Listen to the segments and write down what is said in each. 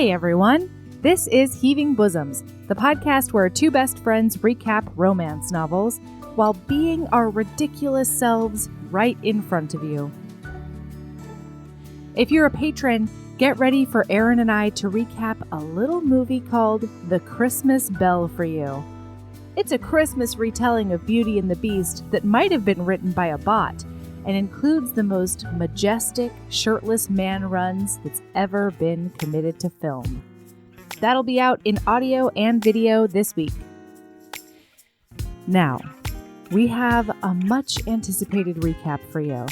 Hey everyone, this is Heaving Bosoms, the podcast where two best friends recap romance novels while being our ridiculous selves right in front of you. If you're a patron, get ready for Erin and I to recap a little movie called The Christmas Bell for you. It's a Christmas retelling of Beauty and the Beast that might have been written by a bot and includes the most majestic, shirtless man runs that's ever been committed to film. That'll be out in audio and video this week. Now, we have a much anticipated recap for you.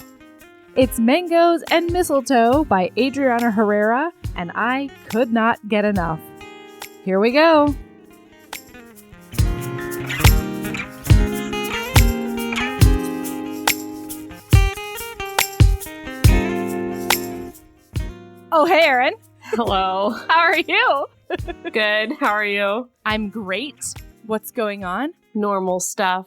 It's Mangos and Mistletoe by Adriana Herrera, and I could not get enough. Here we go. Oh, hey, Erin. Hello. How are you? Good. How are you? I'm great. What's going on? Normal stuff.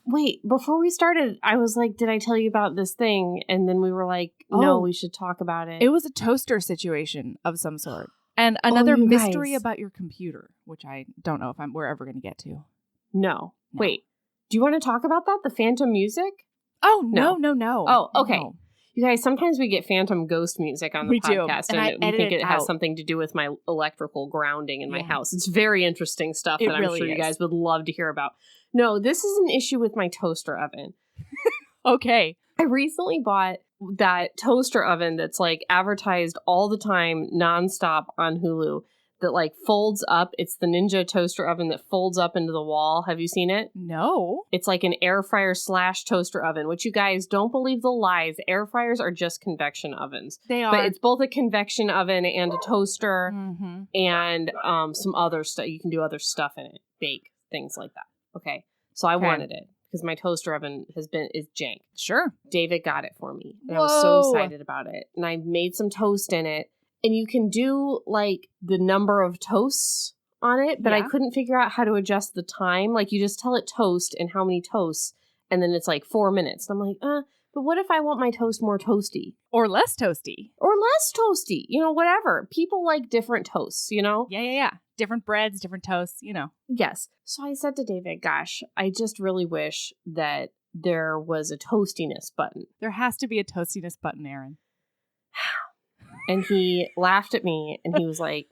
Wait, before we started, I was like, did I tell you about this thing? And then we were like, no, we should talk about it. It was a toaster situation of some sort. And another mystery guys. about your computer, which I don't know if we're ever going to get to. No. Wait, do you want to talk about that? The phantom music? Oh, no. Oh, okay. No. You guys, sometimes we get phantom ghost music on the podcast, and we think it has something to do with my electrical grounding in my house. It's very interesting stuff that I'm sure you guys would love to hear about. No, this is an issue with my toaster oven. Okay. I recently bought that toaster oven that's like advertised all the time, nonstop on Hulu, that like folds up. It's the Ninja toaster oven that folds up into the wall. Have you seen it? No. It's like an air fryer / toaster oven, which you guys don't believe the lies. Air fryers are just convection ovens. They are. But it's both a convection oven and a toaster and some other stuff. You can do other stuff in it, bake, things like that. Okay. So I wanted it because my toaster oven is jank. Sure. David got it for me. And I was so excited about it. And I made some toast in it. And you can do, like, the number of toasts on it, but I couldn't figure out how to adjust the time. Like, you just tell it toast and how many toasts, and then it's, like, 4 minutes. And I'm like, but what if I want my toast more toasty? Or less toasty. Or less toasty. You know, whatever. People like different toasts, you know? Yeah. Different breads, different toasts, you know. Yes. So I said to David, gosh, I just really wish that there was a toastiness button. There has to be a toastiness button, Erin. And he laughed at me, and he was like,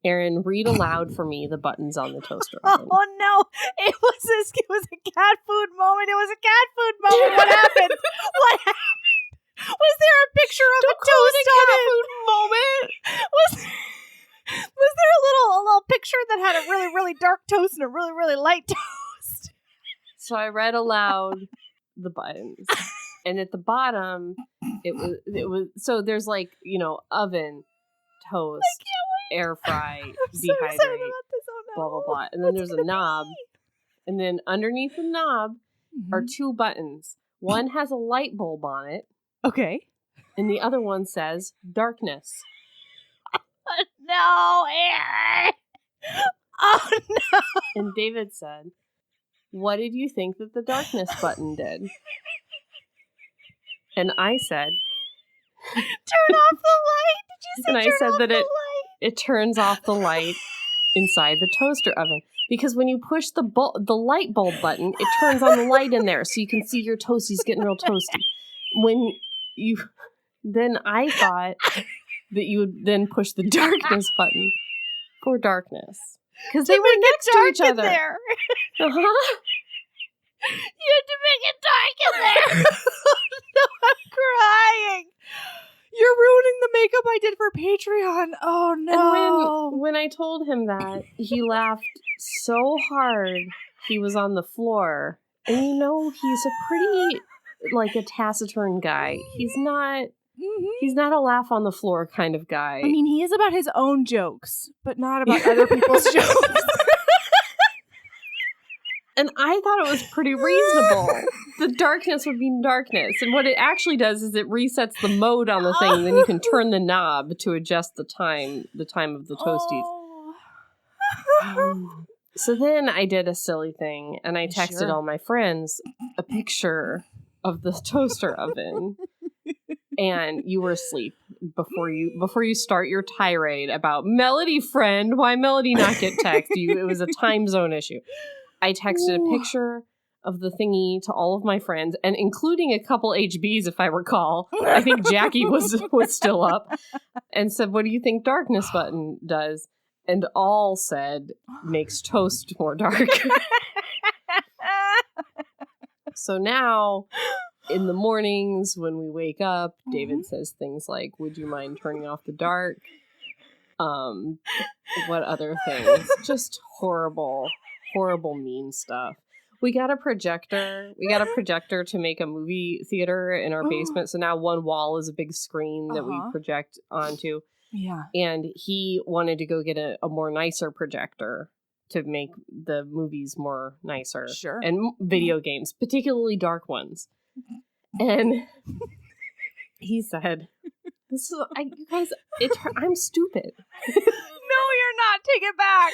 Erin, read aloud for me the buttons on the toaster oven. Oh, no. It was a cat food moment. It was a cat food moment. What happened? What happened? Was there a picture of a toast oven? Food moment? Was there a little picture that had a really, really dark toast and a really, really light toast? So I read aloud the buttons. And at the bottom, it was so there's like, you know, oven, toast, air fry, dehydrate, blah, blah, blah. And then there's a knob. And then underneath the knob are two buttons. One has a light bulb on it. Okay. And the other one says darkness. No, Erin. Oh, no. And David said, what did you think that the darkness button did? And I said, turn off the light. Did you say and I turn said off that the light? It turns off the light inside the toaster oven. Because when you push the light bulb button, it turns on the light in there so you can see your toasties getting real toasty. Then I thought that you would then push the darkness button for darkness. Because they were next to each other. There. Uh-huh. You had to make it dark in there. No, I'm crying. You're ruining the makeup I did for Patreon. Oh, no. And when I told him that, he laughed so hard he was on the floor. And you know, he's a pretty, like, a taciturn guy. He's not a laugh on the floor kind of guy. I mean, he is about his own jokes, but not about other people's jokes. And I thought it was pretty reasonable. The darkness would be darkness. And what it actually does is it resets the mode on the thing. And then you can turn the knob to adjust the time of the toasties. Oh. So then I did a silly thing. And I texted all my friends a picture of the toaster oven. And you were asleep. before you start your tirade about Melody friend, why Melody not get text? It was a time zone issue. I texted a picture of the thingy to all of my friends, and including a couple HBs, if I recall. I think Jackie was still up, and said, "What do you think darkness button does?" And all said, "Makes toast more dark." So now, in the mornings when we wake up, David says things like, "Would you mind turning off the dark?" What other things? Just horrible, horrible, mean stuff. We got a projector. We got a projector to make a movie theater in our basement. So now one wall is a big screen that we project onto. Yeah. And he wanted to go get a more nicer projector to make the movies more nicer. Sure. And video games, particularly dark ones. And he said, "You guys, I'm stupid." No, you're not. Take it back.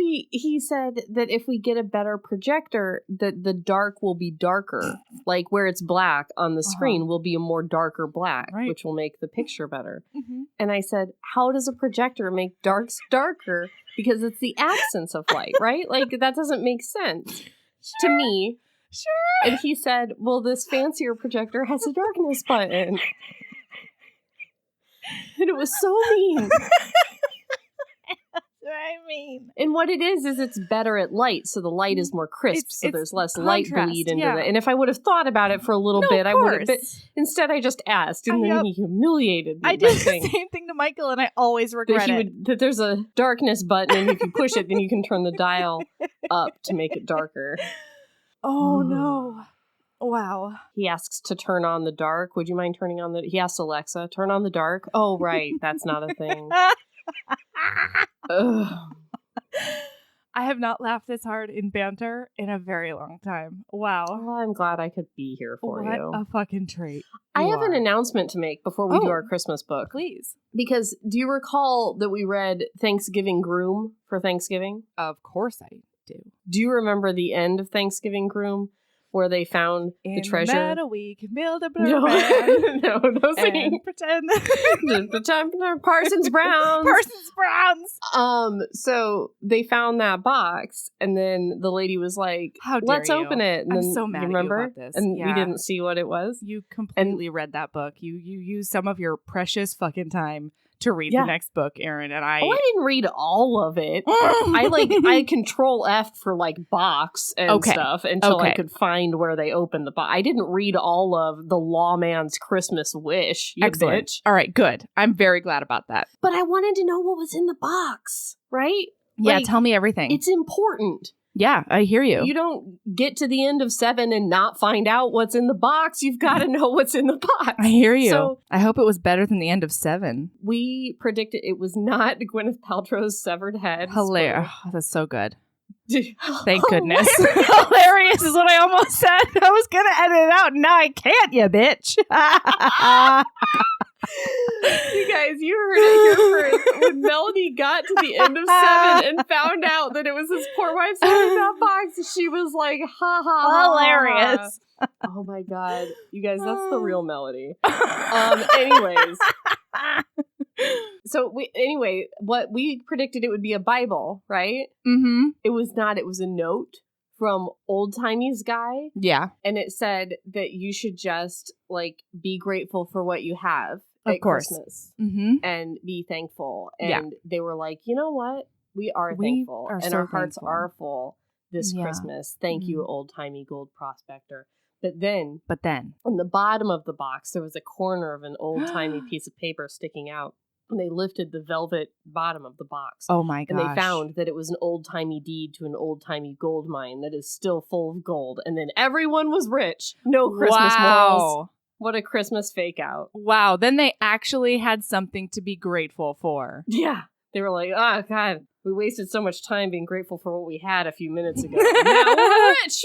He said that if we get a better projector, that the dark will be darker. Like where it's black on the screen will be a more darker black, which will make the picture better. Mm-hmm. And I said, how does a projector make darks darker? Because it's the absence of light, right? Like that doesn't make sense to me. Sure. And he said, well, this fancier projector has a darkness button. And it was so mean. I mean, and what it is it's better at light, so the light is more crisp, so there's less light bleed into it. And if I would have thought about it for a little bit, I would have. But instead, I just asked, and then he humiliated me. I did the same thing to Michael, and I always regret it. That there's a darkness button, and if you push it, then you can turn the dial up to make it darker. Oh no! Wow. He asks to turn on the dark. Would you mind turning on the? He asks Alexa, turn on the dark. Oh right, that's not a thing. I have not laughed this hard in banter in a very long time. Wow. Well, I'm glad I could be here for you. What a fucking treat. I have an announcement to make before we do our Christmas book. Please. Because do you recall that we read Thanksgiving Groom for Thanksgiving? Of course I do. Do you remember the end of Thanksgiving Groom? Where they found the treasure. In the meadow we can build a blue man. No singing. Pretend. Parsons Browns. Parsons Browns. So they found that box, and then the lady was like, "How dare let's you. Open it." And I'm then, so mad you remember? at you about this. And we didn't see what it was. You completely read that book. You used some of your precious fucking time to read the next book, Erin, and I didn't read all of it. I control F for like box and stuff until I could find where they opened the box. I didn't read all of the Lawman's Christmas Wish. Excellent. Bitch. All right, good. I'm very glad about that. But I wanted to know what was in the box, right? Yeah, tell me everything. It's important. Yeah, I hear you. You don't get to the end of 7 and not find out what's in the box. You've got to know what's in the box. I hear you. So, I hope it was better than the end of 7. We predicted it was not Gwyneth Paltrow's severed head. Hilarious. Oh, that's so good. Thank goodness. Hilarious is what I almost said. I was going to edit it out. Now I can't, you bitch. You guys, you heard it here first. When Melody got to the end of 7 and found out that it was his poor wife's head in that box, she was like, ha ha, hilarious. Oh my god. You guys, that's the real Melody. Anyways. So what we predicted it would be a Bible, right? Mm-hmm. It was not. It was a note from Old Timey's guy. Yeah. And it said that you should just like be grateful for what you have at Christmas. Mm-hmm. And be thankful. And they were like, you know what? We are thankful. And our hearts are full this Christmas. Thank you, Old Timey Gold Prospector. But then on the bottom of the box, there was a corner of an old-timey piece of paper sticking out. And they lifted the velvet bottom of the box. Oh my gosh. And they found that it was an old-timey deed to an old-timey gold mine that is still full of gold. And then everyone was rich. No Christmas morals. What a Christmas fake out. Wow. Then they actually had something to be grateful for. Yeah. They were like, oh, God, we wasted so much time being grateful for what we had a few minutes ago. Now we're rich.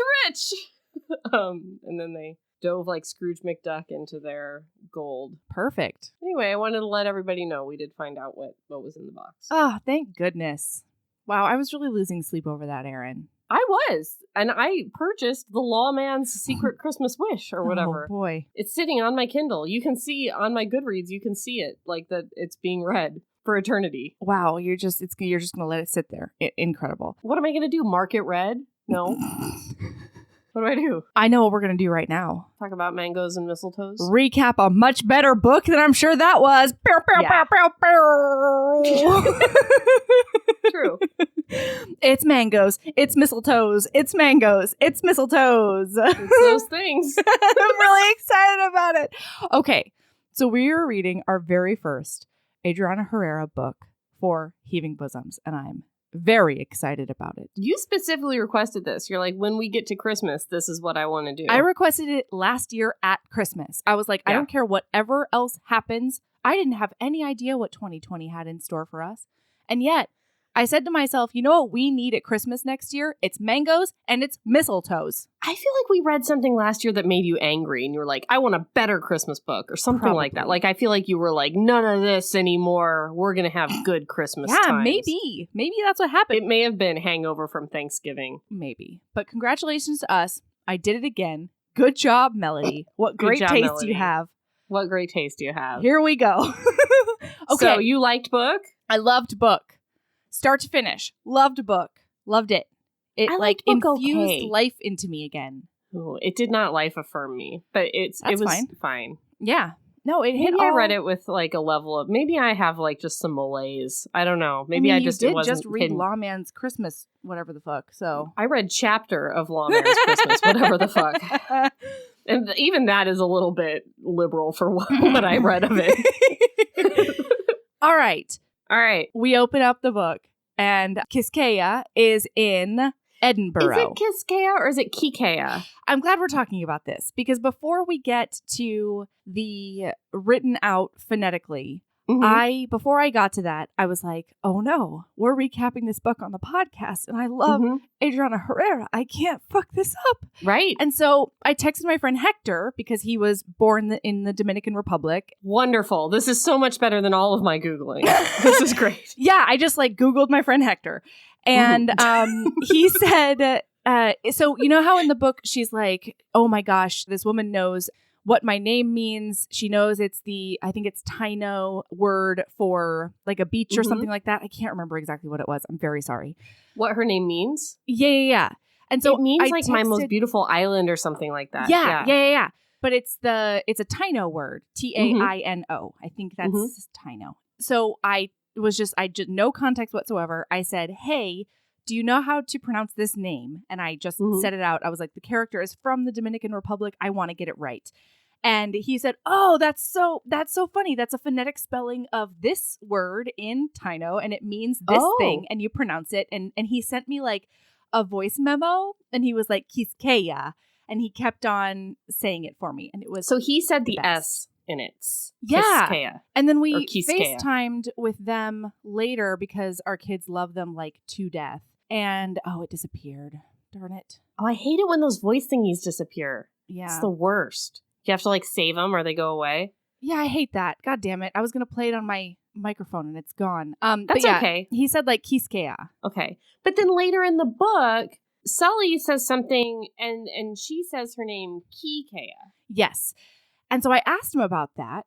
And then they dove like Scrooge McDuck into their gold. Perfect. Anyway, I wanted to let everybody know we did find out what was in the box. Oh, thank goodness. Wow, I was really losing sleep over that, Erin. I was. And I purchased the Lawman's Secret Christmas Wish or whatever. Oh, boy. It's sitting on my Kindle. You can see on my Goodreads, you can see it, like that it's being read for eternity. Wow, you're just going to let it sit there. Incredible. What am I going to do? Mark it red? No. What do I do? I know what we're going to do right now. Talk about Mangos and Mistletoes? Recap a much better book than I'm sure that was. Yeah. True. It's mangoes. It's mistletoes. It's mangoes. It's mistletoes. It's those things. I'm really excited about it. Okay, so we are reading our very first Adriana Herrera book for Heaving Bosoms, and I'm very excited about it. You specifically requested this. You're like, when we get to Christmas, this is what I want to do. I requested it last year at Christmas. I was like, I don't care whatever else happens. I didn't have any idea what 2020 had in store for us. And yet, I said to myself, you know what we need at Christmas next year? It's mangoes and it's mistletoes. I feel like we read something last year that made you angry and you were like, I want a better Christmas book or something like that. Like, I feel like you were like, none of this anymore. We're going to have good Christmas times. Maybe. Maybe that's what happened. It may have been hangover from Thanksgiving. Maybe. But congratulations to us. I did it again. Good job, Melody. What great taste Melody. you have. What great taste you have. Here we go. Okay. So you liked book? I loved book. Start to finish. Loved book. Loved it. It like infused life into me again. Ooh, it did not life affirm me, but it was fine. Yeah. No, it hit I read it with like a level of, maybe I have like just some malaise. I don't know. Maybe I just did just read Lawman's Christmas, whatever the fuck. So I read chapter of Lawman's Christmas, whatever the fuck. And even that is a little bit liberal for what I read of it. All right. All right. We open up the book and Kiskeya is in Edinburgh. Is it Kiskeya or is it Kiskeya? I'm glad we're talking about this because before we get to the written out phonetically, before I got to that, I was like, oh no, we're recapping this book on the podcast and I love Adriana Herrera. I can't fuck this up. Right. And so I texted my friend Hector because he was born in the Dominican Republic. Wonderful. This is so much better than all of my Googling. This is great. Yeah, I just like Googled my friend Hector. And he said, so you know how in the book she's like, oh my gosh, this woman knows what my name means. She knows it's I think it's Taino word for like a beach or something like that. I can't remember exactly what it was. I'm very sorry. What her name means? Yeah. And so it means like my most beautiful island or something like that. Yeah. But it's a Taino word, Taino. I think that's Taino. So I just no context whatsoever. I said, hey, do you know how to pronounce this name? And I just said it out. I was like, the character is from the Dominican Republic. I want to get it right. And he said, oh, that's so funny. That's a phonetic spelling of this word in Taino, and it means this thing, and you pronounce it. And he sent me like a voice memo, and he was like, Kiskeya, and he kept on saying it for me. And it was so he said the S in it. Yeah. Kiskeya. And then we FaceTimed with them later because our kids love them like to death. And it disappeared. Darn it. Oh, I hate it when those voice thingies disappear. Yeah. It's the worst. You have to like save them or they go away. Yeah, I hate that. God damn it. I was going to play it on my microphone and it's gone. That's okay. He said like Kiskeya. Okay. But then later in the book, Sully says something and she says her name Kiskeya. Yes. And so I asked him about that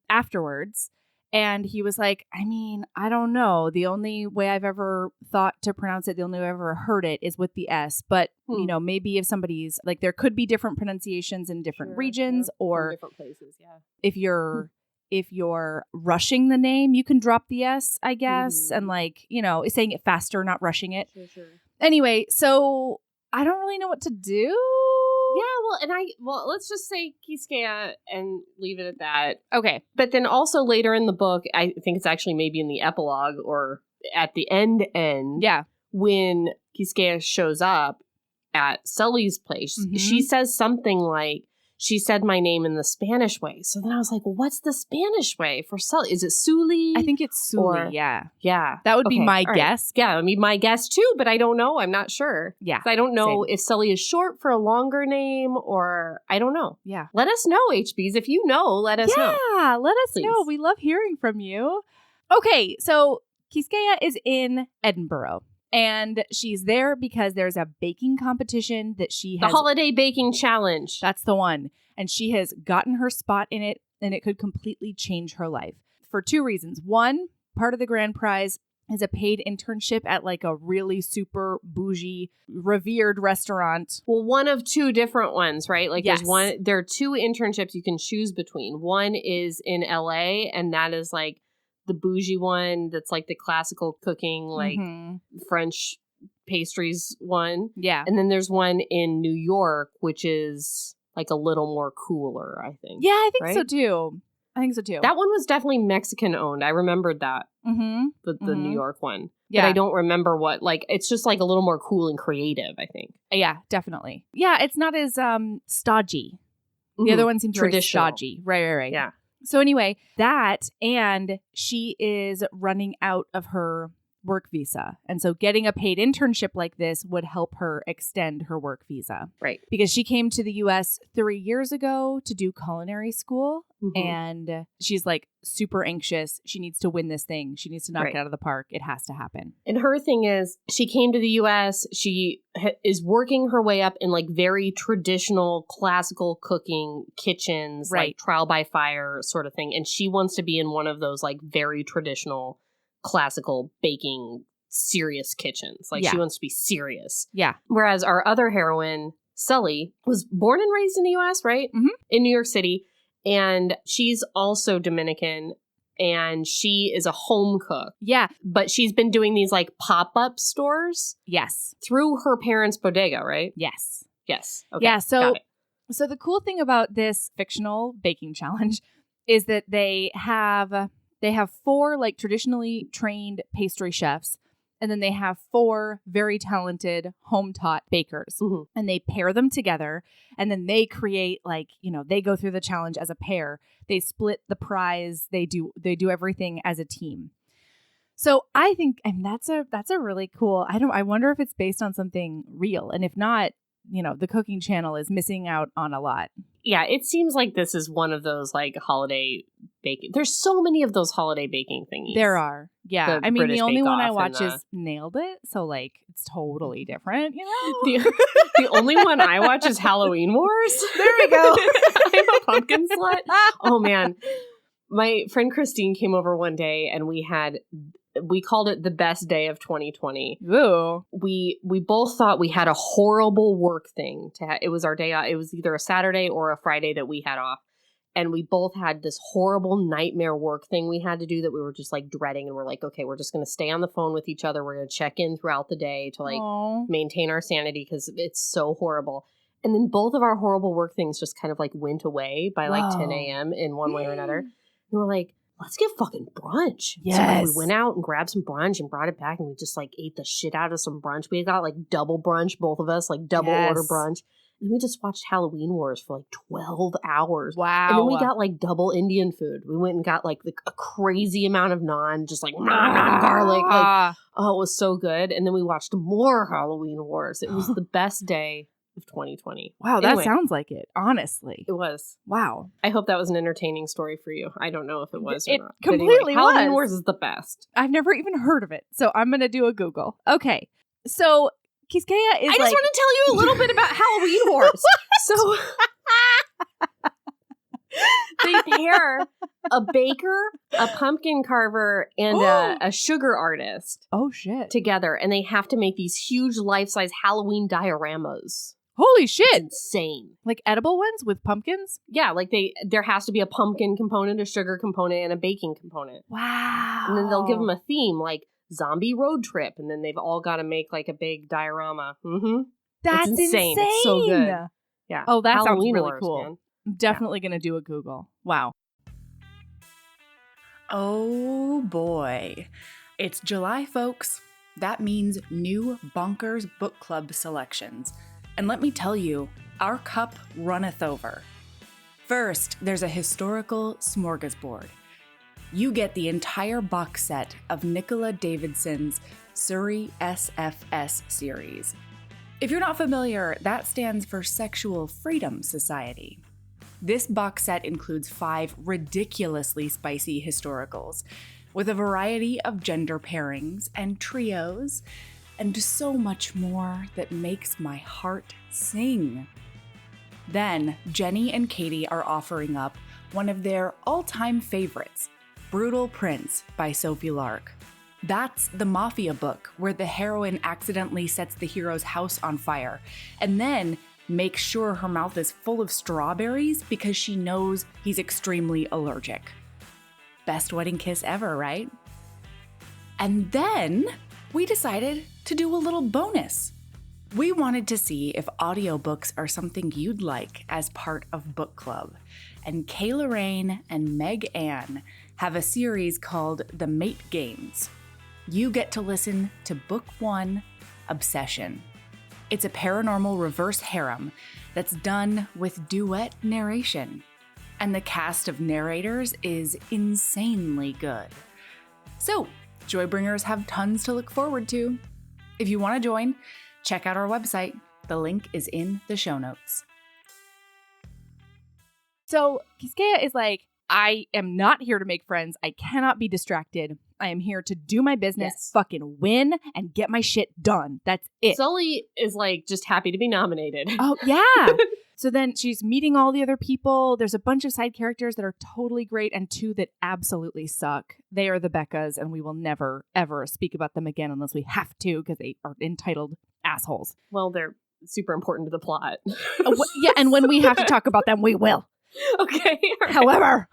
afterwards. And he was like, I mean, I don't know. The only way I've ever thought to pronounce it, the only way I've ever heard it is with the S. But, you know, maybe if somebody's like, there could be different pronunciations in different regions or different places. Yeah. If you're rushing the name, you can drop the S, I guess. And like, you know, saying it faster, not rushing it. Sure. Anyway, so I don't really know what to do. Yeah, well, let's just say Kiskeya and leave it at that. Okay. But then also later in the book, I think it's actually maybe in the epilogue or at the end. Yeah. When Kiskeya shows up at Sully's place, she says something like, she said my name in the Spanish way. So then I was like, well, what's the Spanish way for Sully? Is it Sully? I think it's Sully, yeah. Yeah. That would be my guess. Right. Yeah, I mean, my guess too, but I don't know. I'm not sure. Yeah. I don't know if Sully is short for a longer name or I don't know. Yeah. Let us know, HBs. If you know, let us know. Yeah, let us know. We love hearing from you. Okay, so Kiskeya is in Edinburgh. And she's there because there's a baking competition that she has. The Holiday Baking Challenge. That's the one. And she has gotten her spot in it, and it could completely change her life for 2 reasons. One, part of the grand prize is a paid internship at like a really super bougie, revered restaurant. Well, one of 2 different ones, right? Like Yes. there are 2 internships you can choose between. One is in LA, and that is like the bougie one that's like the classical cooking, like French pastries one. Yeah. And then there's one in New York, which is like a little more cooler, I think. Yeah, I think so right? too. That one was definitely Mexican owned. I remembered that. The New York one. Yeah. But I don't remember what, like, it's just like a little more cool and creative, I think. Yeah, definitely. Yeah, it's not as stodgy. The other one seems very stodgy. Right. Yeah. So anyway, that, and she is running out of her work visa. And so getting a paid internship like this would help her extend her work visa. Right. Because she came to the US 3 years ago to do culinary school. And she's like super anxious. She needs to win this thing. She needs to knock it out of the park. It has to happen. And her thing is, she came to the US. She is working her way up in like very traditional classical cooking kitchens, like trial by fire sort of thing. And she wants to be in one of those like very traditional classical baking serious kitchens. Like she wants to be serious. Yeah. Whereas our other heroine, Sully, was born and raised in the US, right? In New York City. And she's also Dominican, and she is a home cook. Yeah. But she's been doing these like pop-up stores. Yes. Through her parents' bodega, right? Yes. Okay. Yeah. So the cool thing about this fictional baking challenge is that they have 4 like traditionally trained pastry chefs, and then they have 4 very talented home-taught bakers. And they pair them together, and then they create like, they go through the challenge as a pair. They split the prize. They do everything as a team. So I think, and that's a really cool, I wonder if it's based on something real. And if not, the Cooking Channel is missing out on a lot. Yeah, it seems like this is one of those like holiday baking. There's so many of those holiday baking thingies. There are. Yeah. I mean, British the only one I watch is Nailed It. So like it's totally different, The only one I watch is Halloween Wars. There we go. I'm a pumpkin slut. Oh man. My friend Christine came over one day and we called it the best day of 2020. Ooh. We both thought we had a horrible work thing it was our day off. It was either a Saturday or a Friday that we had off. And we both had this horrible nightmare work thing we had to do that we were just like dreading. And we're like, okay, we're just going to stay on the phone with each other. We're going to check in throughout the day to like maintain our sanity because it's so horrible. And then both of our horrible work things just kind of like went away by like 10 a.m. in one way or another. And we're like, let's get fucking brunch. Yes. So we went out and grabbed some brunch and brought it back, and we just like ate the shit out of some brunch. We got like double brunch, both of us, like double order brunch. And we just watched Halloween Wars for like 12 hours. Wow. And then we got like double Indian food. We went and got like a crazy amount of naan, just like naan garlic. Like, oh, it was so good. And then we watched more Halloween Wars. It was the best day of 2020. Wow, that sounds like it, honestly. It was. Wow. I hope that was an entertaining story for you. I don't know if it was or not. Completely anyway, Halloween Wars is the best. I've never even heard of it, so I'm going to do a Google. Okay, so Kiskeya is I just want to tell you a little bit about Halloween Wars. So they pair a baker, a pumpkin carver, and a sugar artist. Oh, shit. Together, and they have to make these huge life-size Halloween dioramas. Holy shit. It's insane. Like edible ones with pumpkins? Yeah, like there has to be a pumpkin component, a sugar component, and a baking component. Wow. And then they'll give them a theme, like zombie road trip, and then they've all got to make like a big diorama. That's it's insane. It's so good. Yeah. Oh, that Halloween sounds really Wars, cool. Man. I'm definitely going to do a Google. Wow. Oh boy. It's July, folks. That means new Bonkers Book Club selections. And let me tell you, our cup runneth over. First, there's a historical smorgasbord. You get the entire box set of Nicola Davidson's Surrey SFS series. If you're not familiar, that stands for Sexual Freedom Society. This box set includes 5 ridiculously spicy historicals, with a variety of gender pairings and trios, and so much more that makes my heart sing. Then, Jenny and Katie are offering up one of their all-time favorites, Brutal Prince by Sophie Lark. That's the mafia book where the heroine accidentally sets the hero's house on fire and then makes sure her mouth is full of strawberries because she knows he's extremely allergic. Best wedding kiss ever, right? And then we decided to do a little bonus. We wanted to see if audiobooks are something you'd like as part of book club. And Kay Lorraine and Meg Ann have a series called The Mate Games. You get to listen to Book 1, Obsession. It's a paranormal reverse harem that's done with duet narration. And the cast of narrators is insanely good. So, Joybringers have tons to look forward to. If you want to join, check out our website. The link is in the show notes. So Kiskeya is like, I am not here to make friends. I cannot be distracted. I am here to do my business, fucking win, and get my shit done. That's it. Sully is like just happy to be nominated. Oh, yeah. So then she's meeting all the other people. There's a bunch of side characters that are totally great and two that absolutely suck. They are the Beccas, and we will never, ever speak about them again unless we have to because they are entitled assholes. Well, they're super important to the plot. Yeah, and when we have to talk about them, we will. Okay. Right. However,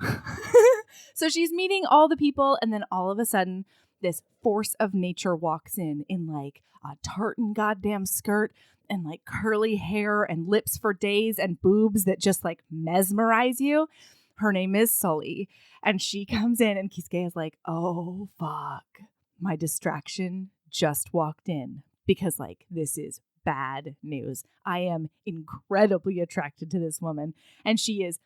so she's meeting all the people, and then all of a sudden, this force of nature walks in like a tartan goddamn skirt and like curly hair and lips for days and boobs that just like mesmerize you. Her name is Sully, and she comes in, and Kiskeya's like, oh, fuck. My distraction just walked in because like this is bad news. I am incredibly attracted to this woman, and she is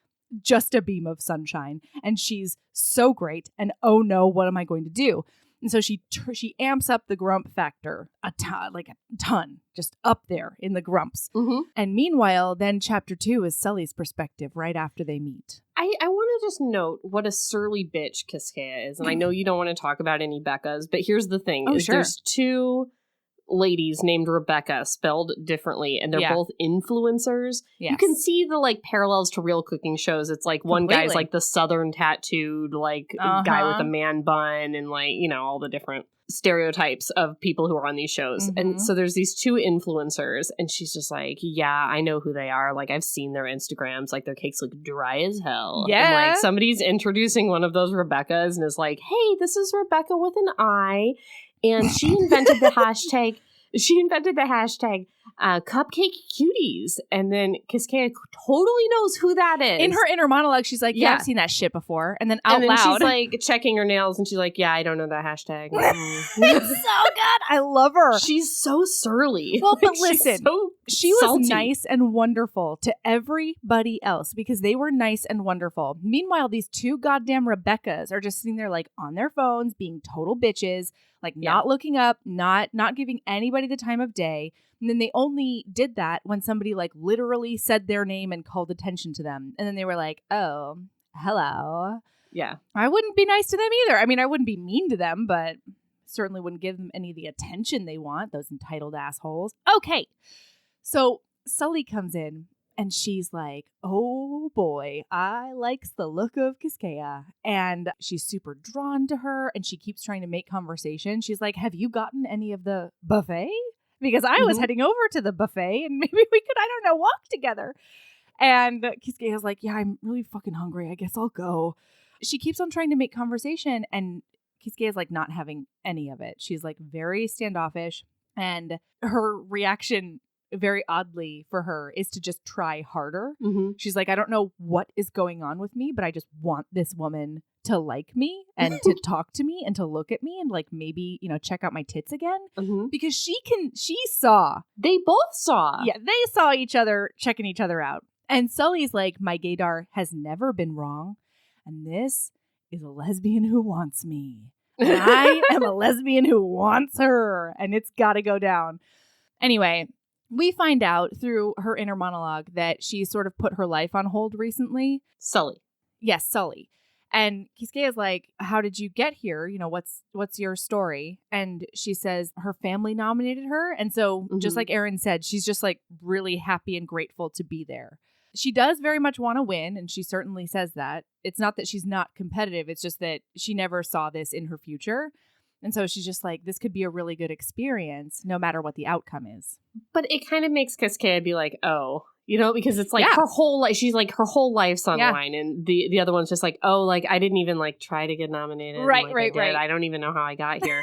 just a beam of sunshine, and she's so great, and oh no, what am I going to do? And so she amps up the grump factor a ton, just up there in the grumps. Mm-hmm. And meanwhile, then chapter 2 is Sully's perspective right after they meet. I want to just note what a surly bitch Kiskeya is, and I know you don't want to talk about any Beccas, but here's the thing: there's two ladies named Rebecca spelled differently, and they're both influencers. Yes. You can see the like parallels to real cooking shows. It's like one guy's like the southern tattooed like guy with a man bun, and like, you know, all the different stereotypes of people who are on these shows. Mm-hmm. And so there's these two influencers, and she's just like, yeah, I know who they are. Like, I've seen their Instagrams. Like, their cakes look dry as hell. Yeah. And like somebody's introducing one of those Rebeccas and is like, hey, this is Rebecca with an I. And she invented the hashtag. Cupcake Cuties. And then Kiskeya totally knows who that is. In her inner monologue, she's like, yeah, I've seen that shit before. And then out loud, she's like checking her nails, and she's like, yeah, I don't know that hashtag. It's so good. I love her. She's so surly. Well, but listen, she was nice and wonderful to everybody else because they were nice and wonderful. Meanwhile, these two goddamn Rebeccas are just sitting there like on their phones being total bitches, like not looking up, not giving anybody the time of day. And then they only did that when somebody like literally said their name and called attention to them. And then they were like, oh, hello. Yeah. I wouldn't be nice to them either. I mean, I wouldn't be mean to them, but certainly wouldn't give them any of the attention they want, those entitled assholes. Okay. So Sully comes in, and she's like, oh boy, I likes the look of Kiskeya. And she's super drawn to her, and she keeps trying to make conversation. She's like, have you gotten any of the buffet? Because I was heading over to the buffet, and maybe we could, I don't know, walk together. And Kiskeya's like, yeah, I'm really fucking hungry. I guess I'll go. She keeps on trying to make conversation, and Kiskeya's like not having any of it. She's like very standoffish, and her reaction, very oddly for her, is to just try harder. Mm-hmm. She's like, I don't know what is going on with me, but I just want this woman to like me and to talk to me and to look at me and like maybe, you know, check out my tits again. Mm-hmm. Because she saw. They both saw. Yeah, they saw each other checking each other out. And Sully's like, my gaydar has never been wrong. And this is a lesbian who wants me. And I am a lesbian who wants her. And it's got to go down. Anyway, we find out through her inner monologue that she sort of put her life on hold recently. Sully. Yes, Sully. And Kiskeya's like, how did you get here? You know, what's your story? And she says her family nominated her. And so just like Erin said, she's just like really happy and grateful to be there. She does very much want to win, and she certainly says that. It's not that she's not competitive. It's just that she never saw this in her future. And so she's just like, this could be a really good experience no matter what the outcome is. But it kind of makes Kiskeya be like, oh, you know, because it's like her whole life, she's like, her whole life's on the line. And the other one's just like, oh, like, I didn't even like try to get nominated. Right. I don't even know how I got here.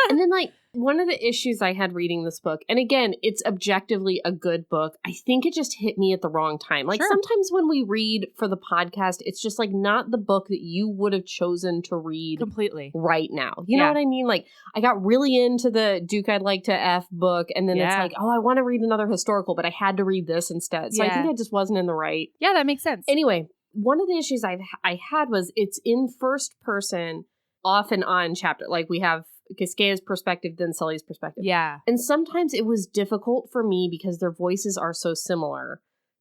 And then like one of the issues I had reading this book, and again, it's objectively a good book. I think it just hit me at the wrong time. Like sometimes when we read for the podcast, it's just like not the book that you would have chosen to read completely right now. You know what I mean? Like I got really into the Duke I'd Like to F book, and then it's like, oh, I want to read another historical, but I had to read this instead. So I think I just wasn't in the right. Yeah, that makes sense. Anyway, one of the issues I had was it's in first person off and on chapter. Like we have Kiskeya's perspective, then Sully's perspective. Yeah. And sometimes it was difficult for me because their voices are so similar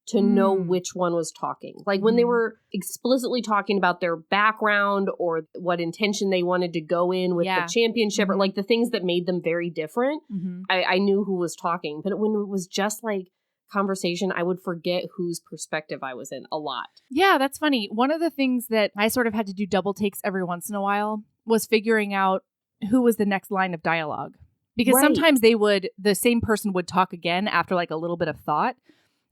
to know which one was talking. Like when they were explicitly talking about their background or what intention they wanted to go in with the championship or like the things that made them very different, I knew who was talking. But when it was just like conversation, I would forget whose perspective I was in a lot. Yeah, that's funny. One of the things that I sort of had to do double takes every once in a while was figuring out who was the next line of dialogue. Because sometimes the same person would talk again after like a little bit of thought.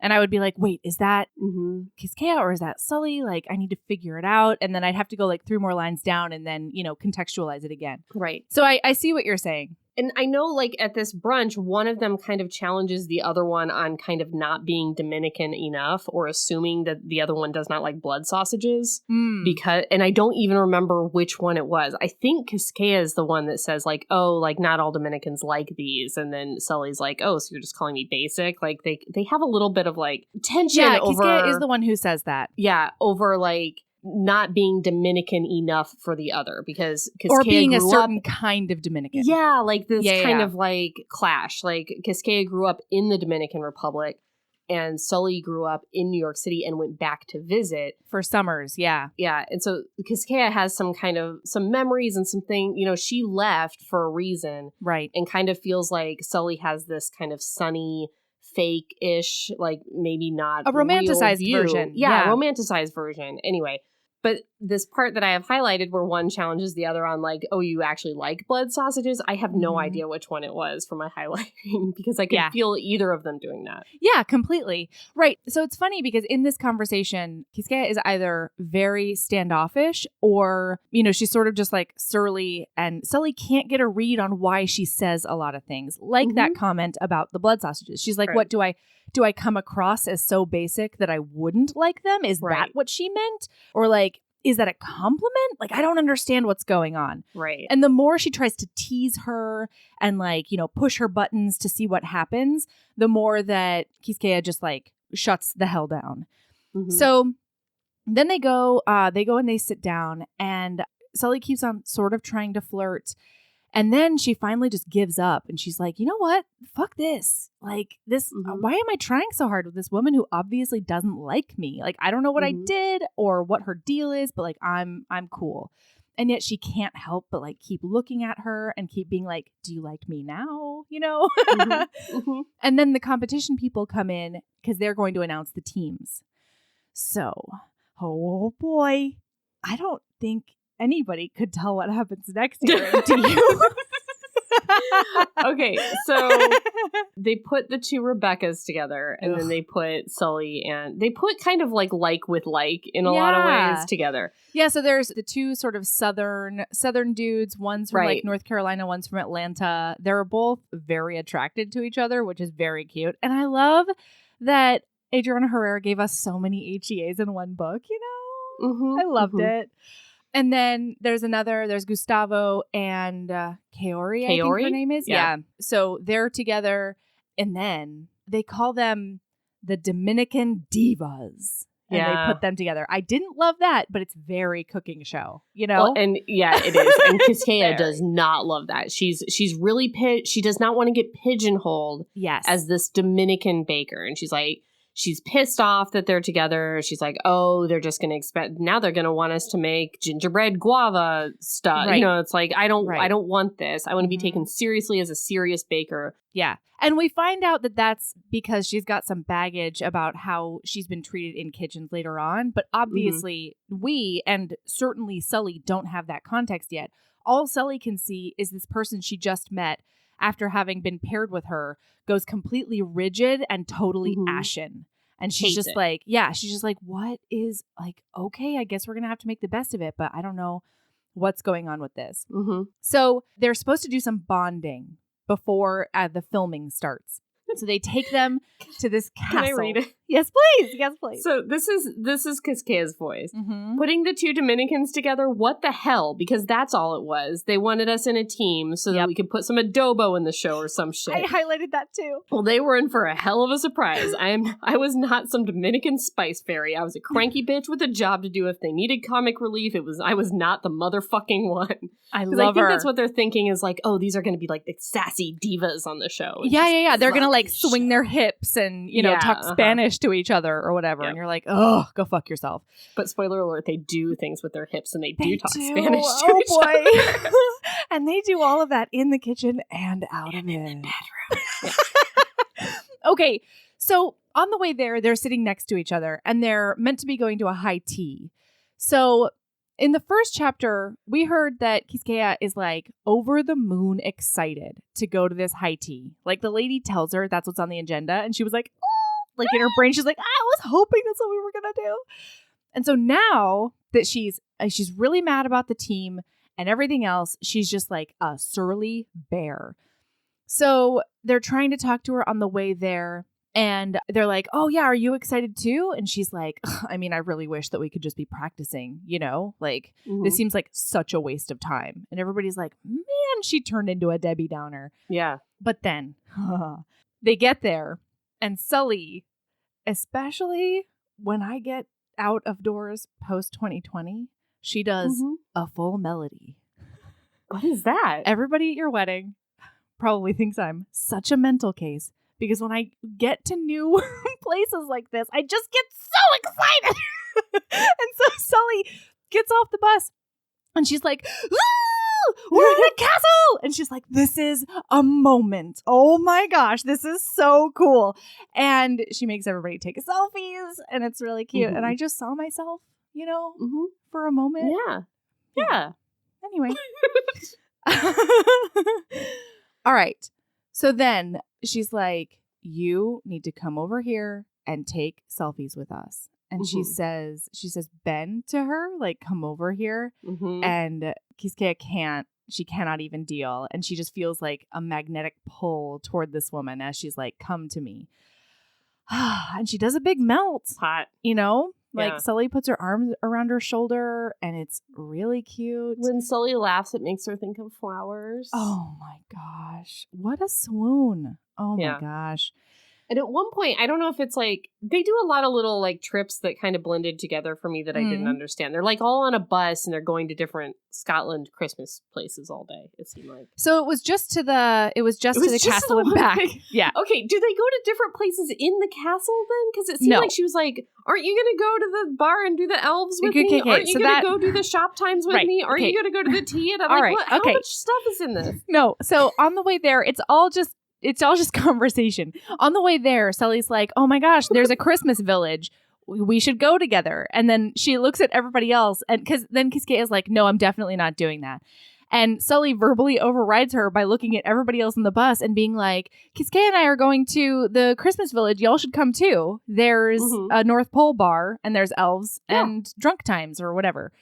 And I would be like, wait, is that Kiskeya or is that Sully? Like, I need to figure it out. And then I'd have to go like 3 more lines down and then, you know, contextualize it again. Right. So I see what you're saying. And I know, like, at this brunch, one of them kind of challenges the other one on kind of not being Dominican enough or assuming that the other one does not like blood sausages. Because, and I don't even remember which one it was. I think Kiskeya is the one that says, like, oh, like, not all Dominicans like these. And then Sully's like, oh, so you're just calling me basic? Like, they have a little bit of, like, tension over... Yeah, Kiskeya is the one who says that. Yeah, over, like... not being Dominican enough for the other because Kiskeya or being a certain up, kind of Dominican. Yeah, like this kind of like clash. Like Kiskeya grew up in the Dominican Republic and Sully grew up in New York City and went back to visit. For summers, yeah. Yeah, and so Kiskeya has some memories and something, you know, she left for a reason. Right. And kind of feels like Sully has this kind of sunny, fake-ish, like maybe not a romanticized version. Yeah, romanticized version. Anyway, but this part that I have highlighted where one challenges the other on like, oh, you actually like blood sausages? I have no idea which one it was for my highlighting because I could feel either of them doing that. Yeah, completely. Right. So it's funny because in this conversation, Kiskeya is either very standoffish or, you know, she's sort of just like surly and Sully can't get a read on why she says a lot of things. Like that comment about the blood sausages. She's like, what do I come across as so basic that I wouldn't like them? Is that what she meant? Or like, is that a compliment? Like, I don't understand what's going on. Right. And the more she tries to tease her and like, you know, push her buttons to see what happens, the more that Kiskeya just like shuts the hell down. So then they go and they sit down and Sully keeps on sort of trying to flirt. And then she finally just gives up and she's like, you know what? Fuck this. Like this, why am I trying so hard with this woman who obviously doesn't like me? Like, I don't know what I did or what her deal is, but like, I'm cool. And yet she can't help but like keep looking at her and keep being like, do you like me now? You know? And then the competition people come in because they're going to announce the teams. So, oh boy, I don't think anybody could tell what happens next year. Do you? Okay, so they put the 2 Rebeccas together and then they put Sully and they put kind of like with like in a lot of ways together. Yeah, so there's the 2 sort of southern dudes. One's from like North Carolina, one's from Atlanta. They're both very attracted to each other, which is very cute. And I love that Adriana Herrera gave us so many HEAs in one book, you know? I loved it. And then there's Gustavo and Kaori, I think her name is. Yeah. So they're together and then they call them the Dominican Divas. And they put them together. I didn't love that, but it's very cooking show, you know? Well, and yeah, it is. And Kiskeya does not love that. She's really she does not want to get pigeonholed as this Dominican baker. And she's like, she's pissed off that they're together. She's like, oh, they're just going to expect, now they're going to want us to make gingerbread guava stuff. Right. You know, it's like, I don't Right. want this. I want to be taken seriously as a serious baker. Yeah. And we find out that that's because she's got some baggage about how she's been treated in kitchens later on. But obviously, we and certainly Sully don't have that context yet. All Sully can see is this person she just met after having been paired with her goes completely rigid and totally ashen. And she's Hates just it. like, she's just like, what is like, okay, I guess we're going to have to make the best of it. But I don't know what's going on with this. So they're supposed to do some bonding before the filming starts. So they take them to this castle. Can I read it? Yes, please. Yes, please. So this is Kiskeya's voice. Mm-hmm. Putting the two Dominicans together, what the hell? Because that's all it was. They wanted us in a team so that we could put some adobo in the show or some shit. I highlighted that too. Well, they were in for a hell of a surprise. I was not some Dominican spice fairy. I was a cranky bitch with a job to do. If they needed comic relief, I was not the motherfucking one. I Because love I think her. that's what they're thinking is like, oh, these are going to be like the sassy divas on the show. And Yeah. They're going to like fucking swing their hips and, talk Spanish to each other or whatever. Yep. And you're like, oh, go fuck yourself. But spoiler alert, they do things with their hips and they They talk do. Spanish to Oh, each boy. other. And they do all of that in the kitchen and out of it. Okay, so on the way there, they're sitting next to each other and they're meant to be going to a high tea. So in the first chapter, we heard that Kiskeya is like over the moon excited to go to this high tea. Like the lady tells her that's what's on the agenda. And she was like, oh, like in her brain, she's like, I was hoping that's what we were going to do. And so now that she's really mad about the team and everything else, she's just like a surly bear. So they're trying to talk to her on the way there. And they're like, oh, yeah, are you excited too? And she's like, I mean, I really wish that we could just be practicing, like this seems like such a waste of time. And everybody's like, man, she turned into a Debbie Downer. Yeah. But then they get there and Sully, especially when I get out of doors post 2020, she does a full melody. What is that? Everybody at your wedding probably thinks I'm such a mental case. Because when I get to new places like this, I just get so excited. And so Sully gets off the bus and she's like, "Ooh, we're in a castle." And she's like, this is a moment. Oh my gosh, this is so cool. And she makes everybody take selfies and it's really cute. And I just saw myself, for a moment. Yeah. Anyway. All right. So then she's like, you need to come over here and take selfies with us. And she says Ben to her, like, come over here. And Kiskeya cannot even deal. And she just feels like a magnetic pull toward this woman as she's like, come to me. And she does a big melt. Hot. Like Sully puts her arms around her shoulder and it's really cute. When Sully laughs, it makes her think of flowers. Oh my gosh. What a swoon. Oh my gosh. And at one point, I don't know if it's like, they do a lot of little like trips that kind of blended together for me that I didn't understand. They're like all on a bus and they're going to different Scotland Christmas places all day, it seemed like. So it was just to the castle and back. Yeah. Okay, do they go to different places in the castle then? Because it seemed like she was like, aren't you going to go to the bar and do the elves with me? Aren't you going to go do the shop times with me? Aren't you going to go to the tea? And I'm like, what? How much stuff is in this? No. So on the way there, it's all just conversation. On the way there, Sully's like, oh my gosh, there's a Christmas village. We should go together. And then she looks at everybody else. And because then Kiskeya is like, no, I'm definitely not doing that. And Sully verbally overrides her by looking at everybody else in the bus and being like, Kiskeya and I are going to the Christmas village. Y'all should come too. There's a North Pole bar and there's elves and drunk times or whatever.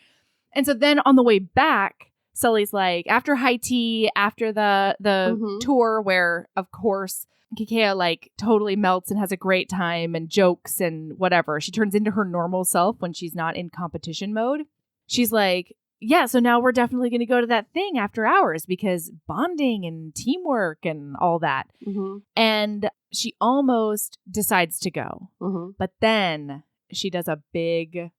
And so then on the way back, Sully's like, after high tea, after the tour where, of course, Kiskeya like totally melts and has a great time and jokes and whatever. She turns into her normal self when she's not in competition mode. She's like, yeah, so now we're definitely going to go to that thing after hours because bonding and teamwork and all that. And she almost decides to go. But then she does a big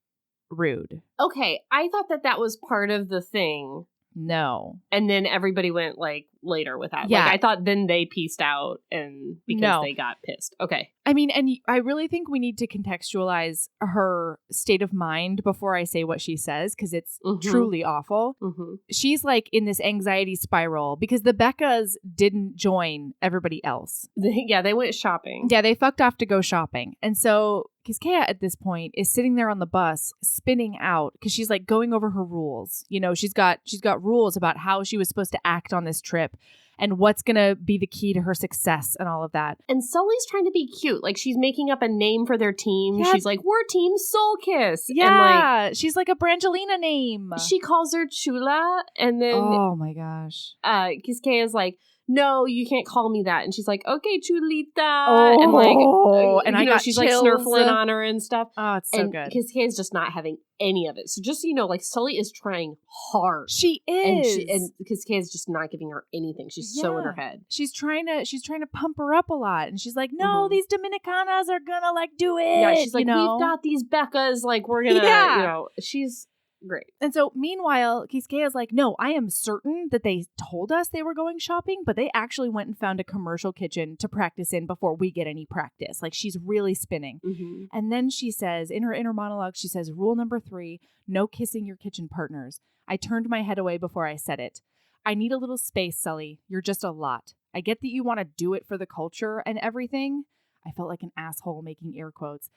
rude. Okay, I thought that was part of the thing. No. And then everybody went like, later with that. Yeah. Like, I thought then they pieced out and because they got pissed. Okay. I mean, and I really think we need to contextualize her state of mind before I say what she says, because it's truly awful. Mm-hmm. She's like in this anxiety spiral because the Beccas didn't join everybody else. Yeah, they went shopping. Yeah, they fucked off to go shopping. And so Kiskeya at this point is sitting there on the bus spinning out because she's like going over her rules. You know, she's got rules about how she was supposed to act on this trip and what's going to be the key to her success and all of that. And Sully's trying to be cute. Like, she's making up a name for their team. Yeah. She's like, we're Team Soul Kiss. Yeah, And she's like a Brangelina name. she calls her Chula. And then Oh my gosh. Kiskeya's like, no, you can't call me that. And she's like, okay, Chulita. Oh, and I got she's chills. like snurfling on her and stuff. Oh, it's so and good. Kiskeya's just not having any of it. So just so you know, like, Sully is trying hard. She is. And Kiskeya's just not giving her anything. She's so in her head. She's trying to pump her up a lot. And she's like, no, these Dominicanas are gonna like do it. Yeah, she's like, you know? we've got these Beccas. Like, we're gonna, you know, she's great. And so meanwhile, Kiskeya's like, no, I am certain that they told us they were going shopping, but they actually went and found a commercial kitchen to practice in before we get any practice. Like, she's really spinning. Mm-hmm. And then she says, in her inner monologue, she says, rule number 3, no kissing your kitchen partners. I turned my head away before I said it. I need a little space, Sully. You're just a lot. I get that you want to do it for the culture and everything. I felt like an asshole making air quotes.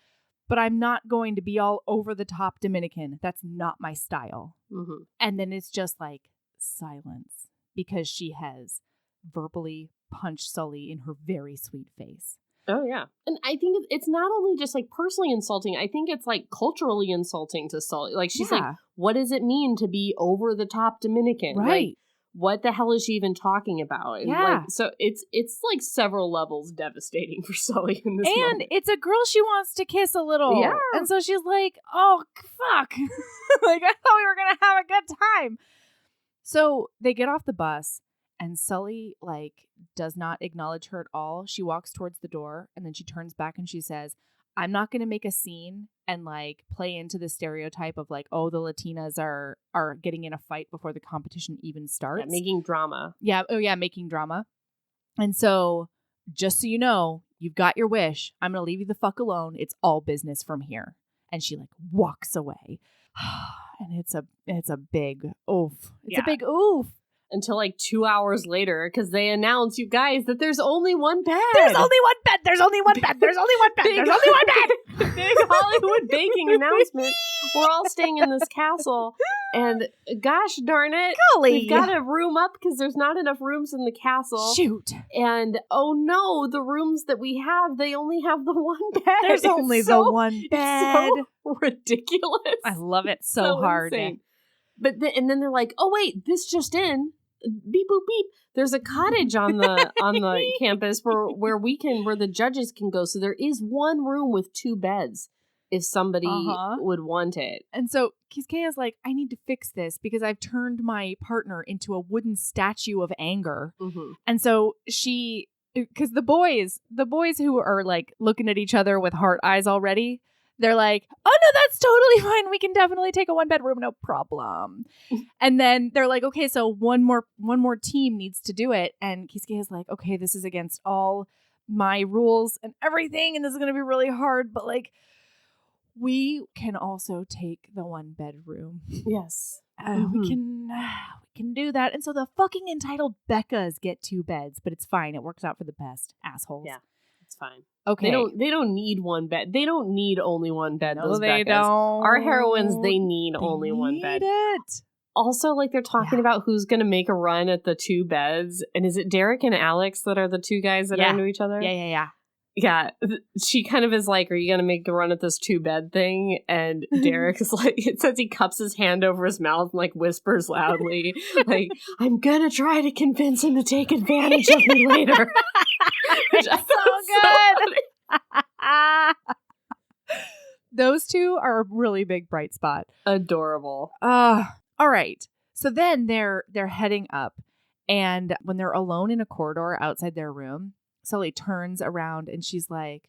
But I'm not going to be all over the top Dominican. That's not my style. Mm-hmm. And then it's just like silence because she has verbally punched Sully in her very sweet face. Oh, yeah. And I think it's not only just like personally insulting. I think it's like culturally insulting to Sully. Like, she's like, what does it mean to be over the top Dominican? Right. Like, what the hell is she even talking about? And like, so it's like several levels devastating for Sully in this moment. And it's a girl she wants to kiss a little. Yeah. And so she's like, oh, fuck. Like, I thought we were going to have a good time. So they get off the bus and Sully, like, does not acknowledge her at all. She walks towards the door and then she turns back and she says, I'm not going to make a scene and like play into the stereotype of like, oh, the Latinas are getting in a fight before the competition even starts. Yeah, making drama. Yeah. Oh, yeah. Making drama. And so just so you know, you've got your wish. I'm going to leave you the fuck alone. It's all business from here. And she like walks away. And it's a big oof. It's a big oof. Until like 2 hours later, because they announce, you guys, that there's only one bed. There's only one bed. There's only one bed. There's only one bed. There's only one bed. Big Hollywood baking announcement. We're all staying in this castle. And gosh darn it. Golly. We've got to room up because there's not enough rooms in the castle. Shoot. And oh no, the rooms that we have, they only have the one bed. There's only the one bed. So ridiculous. I love it so hard. Insane. But and then they're like, oh wait, this just in. Beep boop beep. There's a cottage on the campus where the judges can go. So there is one room with 2 beds if somebody would want it. And so Kiskeya's like, I need to fix this because I've turned my partner into a wooden statue of anger. Mm-hmm. And so because the boys who are like looking at each other with heart eyes already, they're like, oh no, that's totally fine. We can definitely take a 1-bedroom, no problem. And then they're like, okay, so one more team needs to do it. And Kiskeya's like, okay, this is against all my rules and everything, and this is gonna be really hard, but like, we can also take the 1-bedroom. Yes. We can do that. And so the fucking entitled Beccas get 2 beds, but it's fine. It works out for the best. Assholes. Yeah, it's fine. Okay. They don't need one bed. They don't need only one bed. No, those they Beccas. don't. Our heroines, they need only one bed. It. Also, like, they're talking about who's going to make a run at the 2 beds. And is it Derek and Alex that are the 2 guys that are into each other? Yeah. Yeah, she kind of is like, are you going to make the run at this 2-bed thing? And Derek is like, it says he cups his hand over his mouth and like whispers loudly, like, I'm going to try to convince him to take advantage of me later. It's so good. Those 2 are a really big bright spot. Adorable. All right. So then they're heading up, and when they're alone in a corridor outside their room, Sully turns around and she's like,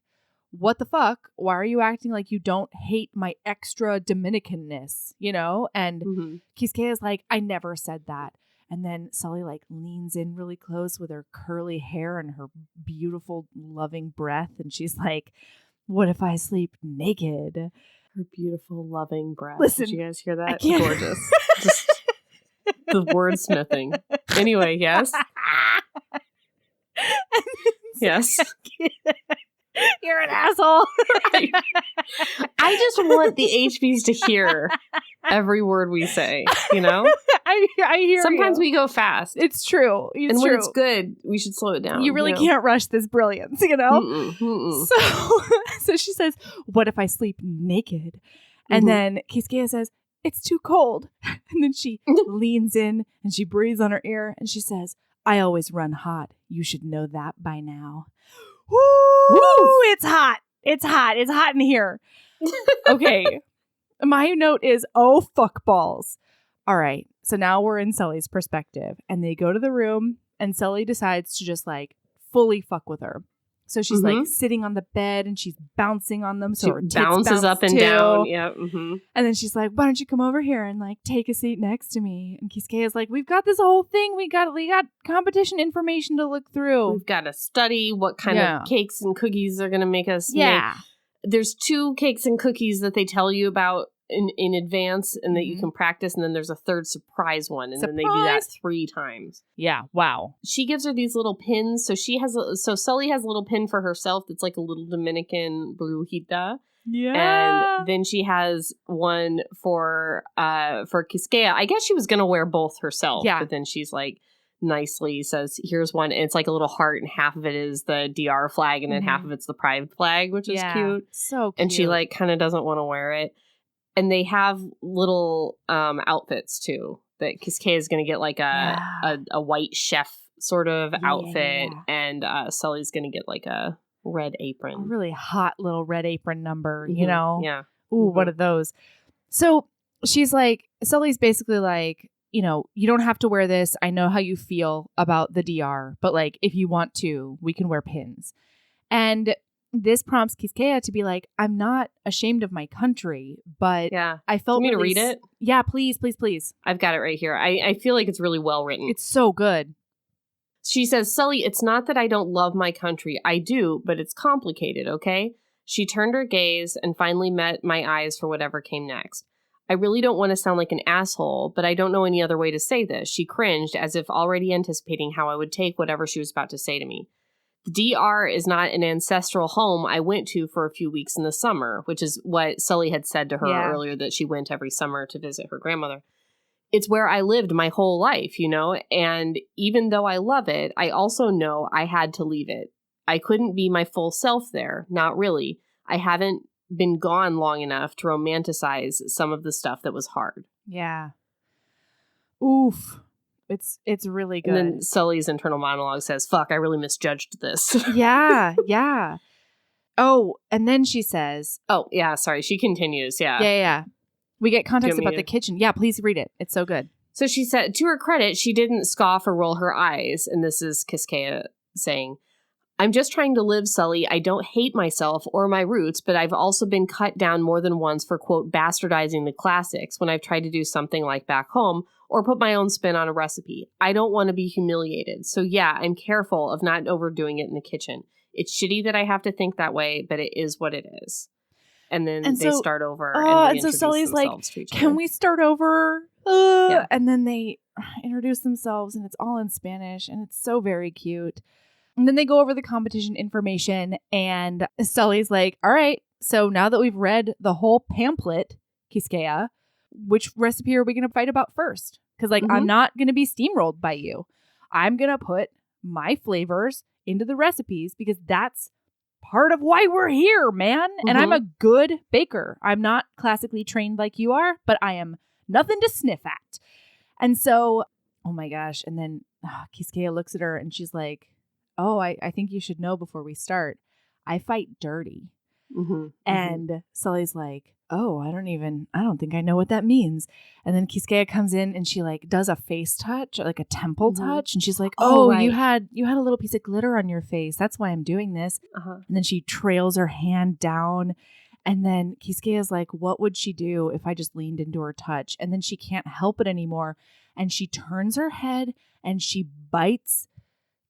what the fuck? Why are you acting like you don't hate my extra Dominicanness, you know? And Kiskeya's like, I never said that. And then Sully like leans in really close with her curly hair and her beautiful, loving breath. And she's like, what if I sleep naked? Her beautiful, loving breath. Listen, did you guys hear that? can't- Gorgeous. Just the wordsmithing. Anyway, yes. Yes. You're an asshole. I just want the HBs to hear every word we say, you know? I hear Sometimes you. we go fast. It's true. and when it's good, we should slow it down. You really know? can't rush this brilliance, you know? Mm-mm, mm-mm. So she says, what if I sleep naked? And Mhm. then Kiskeya says, it's too cold. And then she leans in and she breathes on her ear and she says, I always run hot. You should know that by now. Woo! It's hot. It's hot. It's hot in here. Okay. My note is, oh, fuck balls. All right. So now we're in Sully's perspective and they go to the room and Sully decides to just like fully fuck with her. So she's like sitting on the bed and she's bouncing on them. So She her tits bounces bounce up and too. down. Yeah. Mm-hmm. And then she's like, why don't you come over here and like take a seat next to me? And Kiskeya's like, we've got this whole thing. We got competition information to look through. We've got to study what kind of cakes and cookies are going to make us make. There's 2 cakes and cookies that they tell you about in advance and that you can practice. And then there's a third surprise one. And then they do that 3 times. Yeah. Wow. She gives her these little pins. So Sully has a little pin for herself that's like a little Dominican brujita. Yeah. And then she has one for Kiskeya. I guess she was gonna wear both herself. Yeah. But then she's like nicely says, here's one, and it's like a little heart, and half of it is the DR flag, and then half of it's the pride flag, which is cute. So cute. And she like kind of doesn't want to wear it. And they have little outfits too. That Kiskeya is gonna get like a white chef sort of outfit, and Sully's gonna get like a red apron. A really hot little red apron number, you know? Yeah. Ooh, one of those. So she's like, Sully's basically like, you know, you don't have to wear this. I know how you feel about the DR, but like, if you want to, we can wear pins. And this prompts Kiskeya to be like, I'm not ashamed of my country, but I felt Do you want me really to read it? Yeah, please, please, please. I've got it right here. I feel like it's really well written. It's so good. She says, Sully, it's not that I don't love my country. I do, but it's complicated, okay? She turned her gaze and finally met my eyes for whatever came next. I really don't want to sound like an asshole, but I don't know any other way to say this. She cringed as if already anticipating how I would take whatever she was about to say to me. The DR is not an ancestral home I went to for a few weeks in the summer, which is what Sully had said to her earlier, that she went every summer to visit her grandmother. It's where I lived my whole life, you know, and even though I love it, I also know I had to leave it. I couldn't be my full self there. Not really. I haven't been gone long enough to romanticize some of the stuff that was hard. Yeah. Oof. It's really good. And then Sully's internal monologue says, fuck, I really misjudged this. Yeah. Oh, and then she says, oh, yeah, sorry. She continues. Yeah. We get context Do you want about me the kitchen. Yeah, please read it. It's so good. So she said, to her credit, she didn't scoff or roll her eyes. And this is Kiskeya saying, I'm just trying to live, Sully. I don't hate myself or my roots, but I've also been cut down more than once for, quote, bastardizing the classics when I've tried to do something like back home or put my own spin on a recipe. I don't want to be humiliated. So yeah, I'm careful of not overdoing it in the kitchen. It's shitty that I have to think that way, but it is what it is. And then they start over and so Sully's like, can we start over? And then they introduce themselves and it's all in Spanish and it's so very cute. And then they go over the competition information and Sully's like, all right, so now that we've read the whole pamphlet, Kiskeya, which recipe are we going to fight about first? Because like, I'm not going to be steamrolled by you. I'm going to put my flavors into the recipes because that's part of why we're here, man. And I'm a good baker. I'm not classically trained like you are, but I am nothing to sniff at. And so, oh my gosh. And then Kiskeya looks at her and she's like, oh, I think you should know before we start. I fight dirty. And Sully's like, oh, I don't think I know what that means. And then Kiskeya comes in and she like does a face touch, like a temple touch. And she's like, oh, right. you had a little piece of glitter on your face. That's why I'm doing this. And then she trails her hand down And then Kiskeya's like, what would she do if I just leaned into her touch? And then she can't help it anymore. And she turns her head and she bites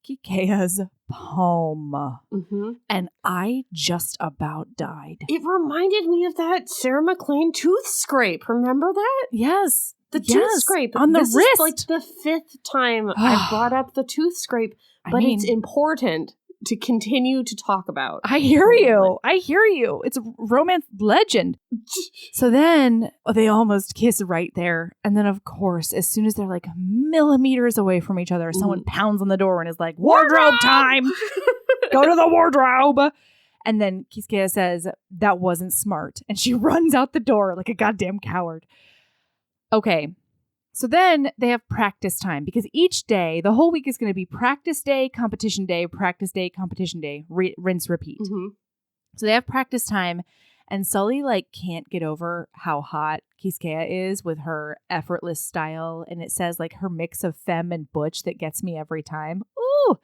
Kiskeya's palm. Mm-hmm. And I just about died. It reminded me of that Sarah McLean tooth scrape. Remember that? Yes. The tooth scrape. On the this wrist. Is like the 5th time I've brought up the tooth scrape. But it's important to continue to talk about. I hear you. It's a romance legend. So then they almost kiss right there. And then, of course, as soon as they're like millimeters away from each other, someone pounds on the door and is like, wardrobe time! Go to the wardrobe! And then Kiskeya says, that wasn't smart. And she runs out the door like a goddamn coward. Okay. So then they have practice time because each day, the whole week is going to be practice day, competition day, rinse, repeat. Mm-hmm. So they have practice time and Sully can't get over how hot Kiskeya is with her effortless style. And it says her mix of femme and butch that gets me every time. Ooh.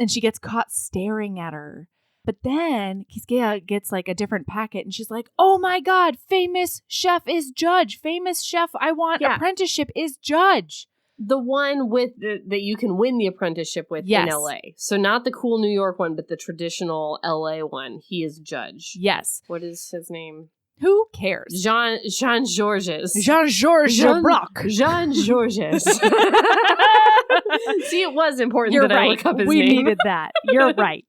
And she gets caught staring at her. But then Kiskeya gets a different packet and she's like, oh my God, famous chef is judge. Famous chef I want apprenticeship is judge. The one with that you can win the apprenticeship with in LA. So not the cool New York one, but the traditional LA one. He is judge. Yes. What is his name? Who cares? Jean-Georges. Jean-Georges Bloch. Jean-Georges. See, it was important You're that right. I look up his we name. We needed that. You're right.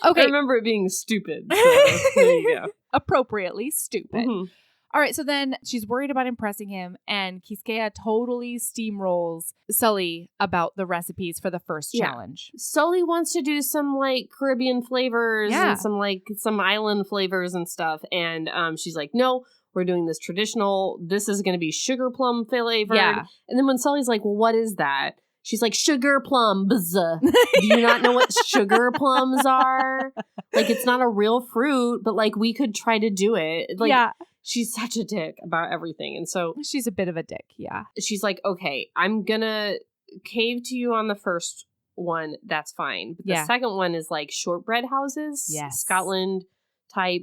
Okay. I remember it being stupid. So there you go. Appropriately stupid. Mm-hmm. All right. So then she's worried about impressing him, and Kiskeya totally steamrolls Sully about the recipes for the first challenge. Sully wants to do some Caribbean flavors and some island flavors and stuff. And she's like, no, we're doing this traditional. This is going to be sugar plum flavored. Yeah. And then when Sully's like, well, what is that? She's like, sugar plums. Do you not know what sugar plums are? It's not a real fruit, but we could try to do it. She's such a dick about everything. And so she's a bit of a dick. Yeah. She's like, okay, I'm going to cave to you on the first one. That's fine. But the second one is shortbread houses. Yes. Scotland type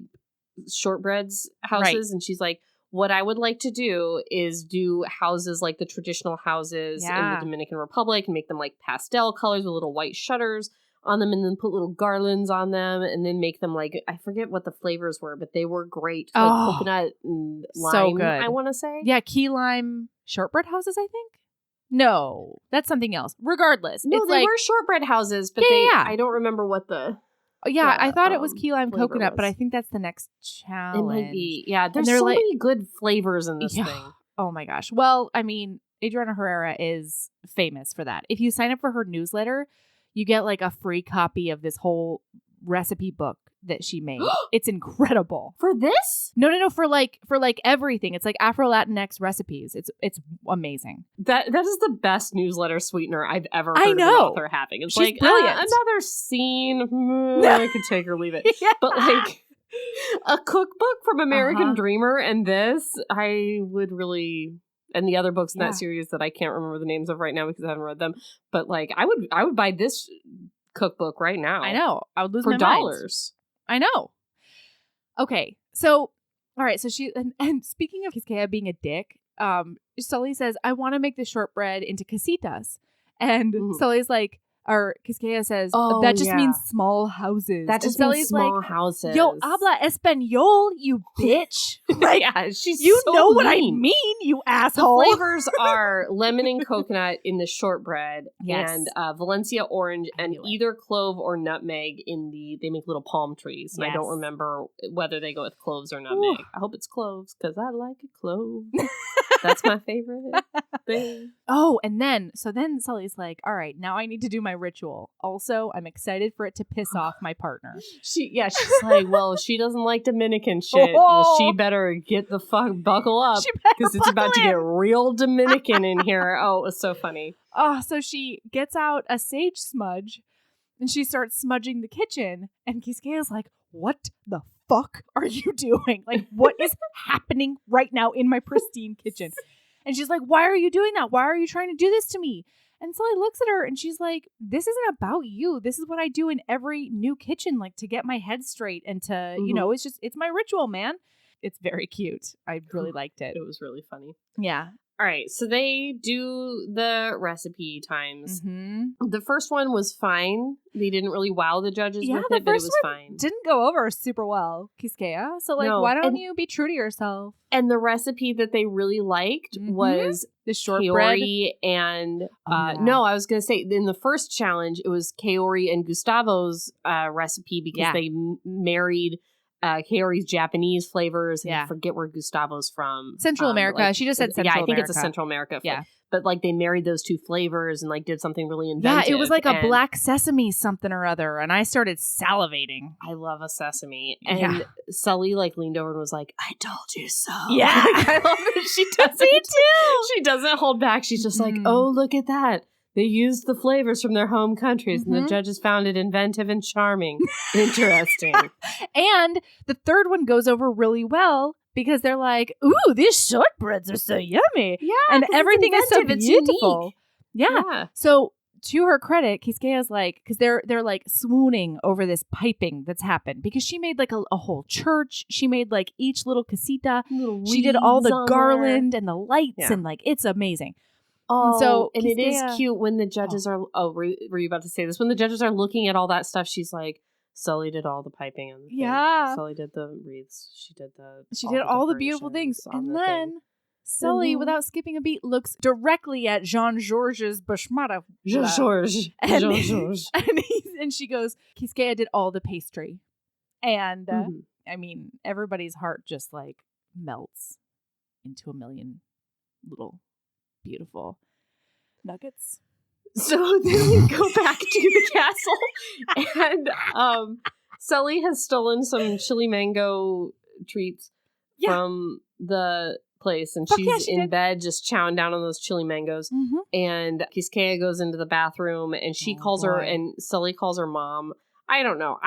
shortbreads houses. Right. And she's like, what I would like to do is do houses like the traditional houses in the Dominican Republic and make them pastel colors with little white shutters on them and then put little garlands on them and then make them I forget what the flavors were, but they were great. Coconut and lime, so good. I want to say. Yeah, key lime shortbread houses, I think. No, that's something else. Regardless. No, it's they were shortbread houses, but I don't remember what the... I thought it was key lime coconut, but I think that's the next challenge. It might be. Yeah, there's so many good flavors in this thing. Oh my gosh. Well, I mean, Adriana Herrera is famous for that. If you sign up for her newsletter, you get a free copy of this whole recipe book that she made. It's incredible. For this? No, for everything. It's Afro Latinx recipes. It's amazing. That is the best newsletter sweetener I've ever heard of an author having. It's She's brilliant. Another scene. I could take or leave it. Yeah. But a cookbook from American Dreamer and this, I would really... And the other books in that series that I can't remember the names of right now because I haven't read them. But I would buy this cookbook right now. I know. I would lose for my dollars. Mind. I know. Okay. So, all right. So she, and speaking of Kiskeya being a dick, Sully says, I want to make the shortbread into casitas. And Sully's like, or Kiskeya says, that just means small houses. That just means small houses. Yo habla español, you bitch. She's you so know mean. What I mean, you asshole. The flavors are lemon and coconut in the shortbread, and Valencia orange, and either clove or nutmeg in they make little palm trees. And I don't remember whether they go with cloves or nutmeg. Ooh. I hope it's cloves because I like a clove. That's my favorite thing. Oh, and then Sully's like, all right, now I need to do my ritual. Also, I'm excited for it to piss off my partner. She's like, well, she doesn't like Dominican shit. Well, she better get the buckle up because it's about to get real Dominican in here. Oh, it was so funny. Oh, so she gets out a sage smudge and she starts smudging the kitchen, and Kiskeya's like, what the fuck are you doing? What is happening right now in my pristine kitchen? And she's like, why are you doing that? Why are you trying to do this to me? And Sully looks at her and she's like, this isn't about you. This is what I do in every new kitchen, like to get my head straight and to, you know, it's my ritual, man. It's very cute. I really liked it. It was really funny. Yeah. All right, so they do the recipe times. The first one was fine. They didn't really wow the judges with it, but it was fine. Didn't go over super well, Kiskeya. So, like, why don't you be true to yourself? And the recipe that they really liked was the shortbread and no, I was going to say in the first challenge it was Kaori and Gustavo's recipe because they married Kaori's Japanese flavors, and I forget where Gustavo's from. Central America. Like, she just said Central America. Yeah, I think it's a Central America. But like they married those two flavors and like did something really inventive. Yeah, it was like a black sesame something or other, and I started salivating. I love a sesame. And Sully like leaned over and was like, "I told you so." Yeah, like, I love that she does it too. She doesn't hold back. She's just like, "Oh, look at that. They used the flavors from their home countries, and the judges found it inventive and charming." Interesting. And the third one goes over really well because they're like, "Ooh, these shortbreads are so yummy." Yeah, and everything is so beautiful. Yeah. So to her credit, Kiskeya's like, because they're like swooning over this piping that's happened because she made like a whole church. She made like each little casita. She did all the garland and the lights and like it's amazing. Oh, and it is cute when the judges are. Oh, were you about to say this? When the judges are looking at all that stuff, she's like, "Sully did all the piping on the thing. Sully did the wreaths. She did all the beautiful things." And then Sully, without skipping a beat, looks directly at Jean-Georges Bushmata. Jean-Georges. And she goes, "Kiskeya did all the pastry," and I mean, everybody's heart just like melts into a million little beautiful nuggets. So then we go back to the castle, and Sully has stolen some chili mango treats from the place, and she's in bed just chowing down on those chili mangoes. And Kiskeya goes into the bathroom, and she calls her, and Sully calls her mom. I don't know.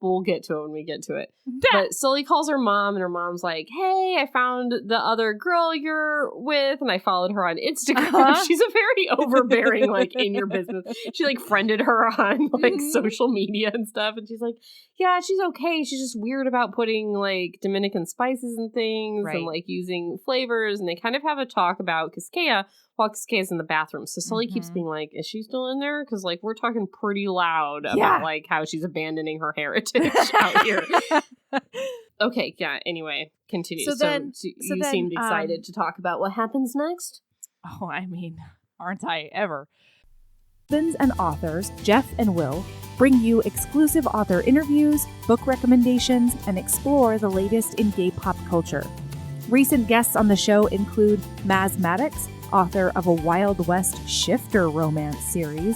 We'll get to it when we get to it. But Sully calls her mom, and her mom's like, "Hey, I found the other girl you're with, and I followed her on Instagram." She's a very overbearing, like, in your business. She, like, friended her on, like, social media and stuff. And she's like, "Yeah, she's okay. She's just weird about putting, like, Dominican spices and things and, like, using flavors." And they kind of have a talk about Kiskeya while Kiskeya's in the bathroom. So Sully keeps being like, "Is she still in there?" Because, like, we're talking pretty loud about, like, how she's abandoning her heritage out here. Okay, yeah, anyway, continue. So you seemed excited to talk about what happens next? Oh, I mean, aren't I ever? Husbands and authors, Jeff and Will, bring you exclusive author interviews, book recommendations, and explore the latest in gay pop culture. Recent guests on the show include Maz Maddox, author of a Wild West shifter romance series,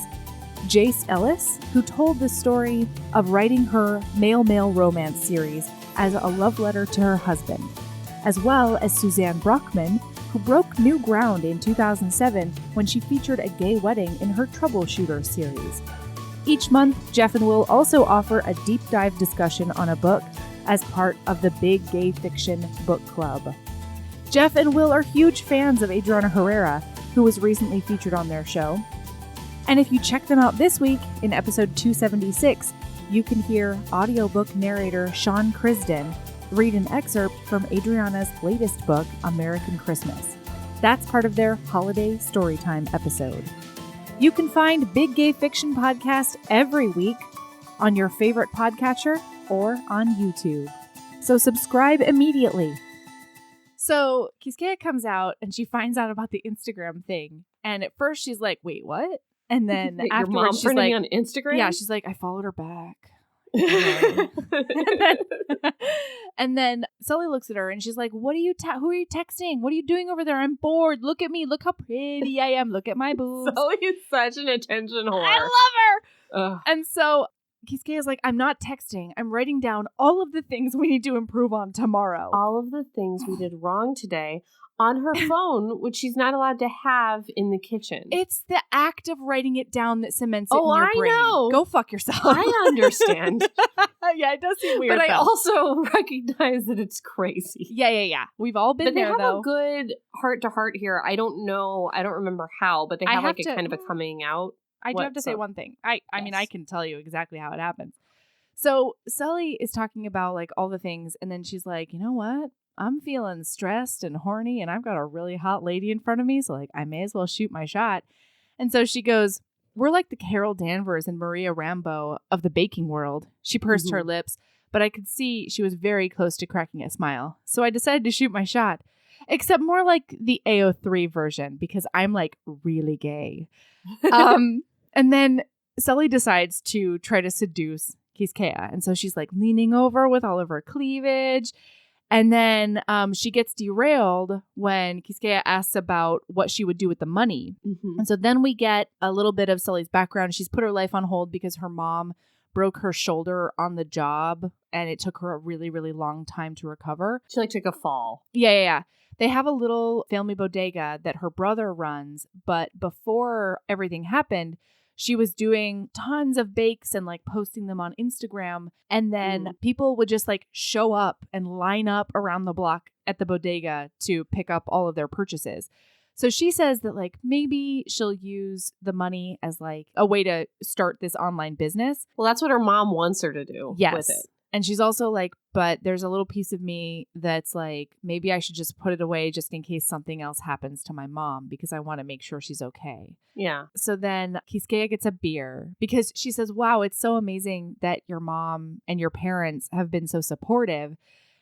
Jace Ellis, who told the story of writing her male-male romance series as a love letter to her husband, as well as Suzanne Brockman, who broke new ground in 2007 when she featured a gay wedding in her Troubleshooter series. Each month, Jeff and Will also offer a deep dive discussion on a book as part of the Big Gay Fiction Book Club. Jeff and Will are huge fans of Adriana Herrera, who was recently featured on their show. And if you check them out this week, in episode 276, you can hear audiobook narrator Sean Crisden read an excerpt from Adriana's latest book, American Christmas. That's part of their holiday storytime episode. You can find Big Gay Fiction Podcast every week on your favorite podcatcher or on YouTube. So subscribe immediately. So Kiskeya comes out and she finds out about the Instagram thing. And at first she's like, "Wait, what?" And then afterwards she's like, on Instagram? Yeah, she's like, "I followed her back." and then Sully looks at her and she's like, "What are you who are you texting? What are you doing over there? I'm bored. Look at me. Look how pretty I am. Look at my boobs." Sully is such an attention whore. I love her. Ugh. And so Kiskeya's like, I'm not texting. I'm writing down all of the things we need to improve on tomorrow. All of the things we did wrong today on her phone, which she's not allowed to have in the kitchen. It's the act of writing it down that cements it in your I brain. know. Go fuck yourself. I understand. Yeah, it does seem weird. But I though. also recognize that it's crazy. Yeah. We've all been but there, they have though. a good heart-to-heart here. I don't know. I don't remember how, but they have like a kind of a coming out. I do have to say one thing. I mean, I can tell you exactly how it happens. So Sully is talking about like all the things, and then she's like, you know what? I'm feeling stressed and horny, and I've got a really hot lady in front of me, so like I may as well shoot my shot. And so she goes, we're like the Carol Danvers and Maria Rambeau of the baking world. She pursed her lips, but I could see she was very close to cracking a smile. So I decided to shoot my shot, except more like the AO3 version, because I'm like really gay. And then Sully decides to try to seduce Kiskeya. And so she's like leaning over with all of her cleavage. And then she gets derailed when Kiskeya asks about what she would do with the money. Mm-hmm. And so then we get a little bit of Sully's background. She's put her life on hold because her mom broke her shoulder on the job, and it took her a really, really long time to recover. She like took a fall. Yeah. They have a little family bodega that her brother runs, but before everything happened, she was doing tons of bakes and like posting them on Instagram. And then people would just like show up and line up around the block at the bodega to pick up all of their purchases. So she says that like maybe she'll use the money as like a way to start this online business. Well, that's what her mom wants her to do with it. And she's also like, but there's a little piece of me that's like, maybe I should just put it away just in case something else happens to my mom, because I want to make sure she's okay. Yeah. So then Kiskeya gets a beer because she says, wow, it's so amazing that your mom and your parents have been so supportive.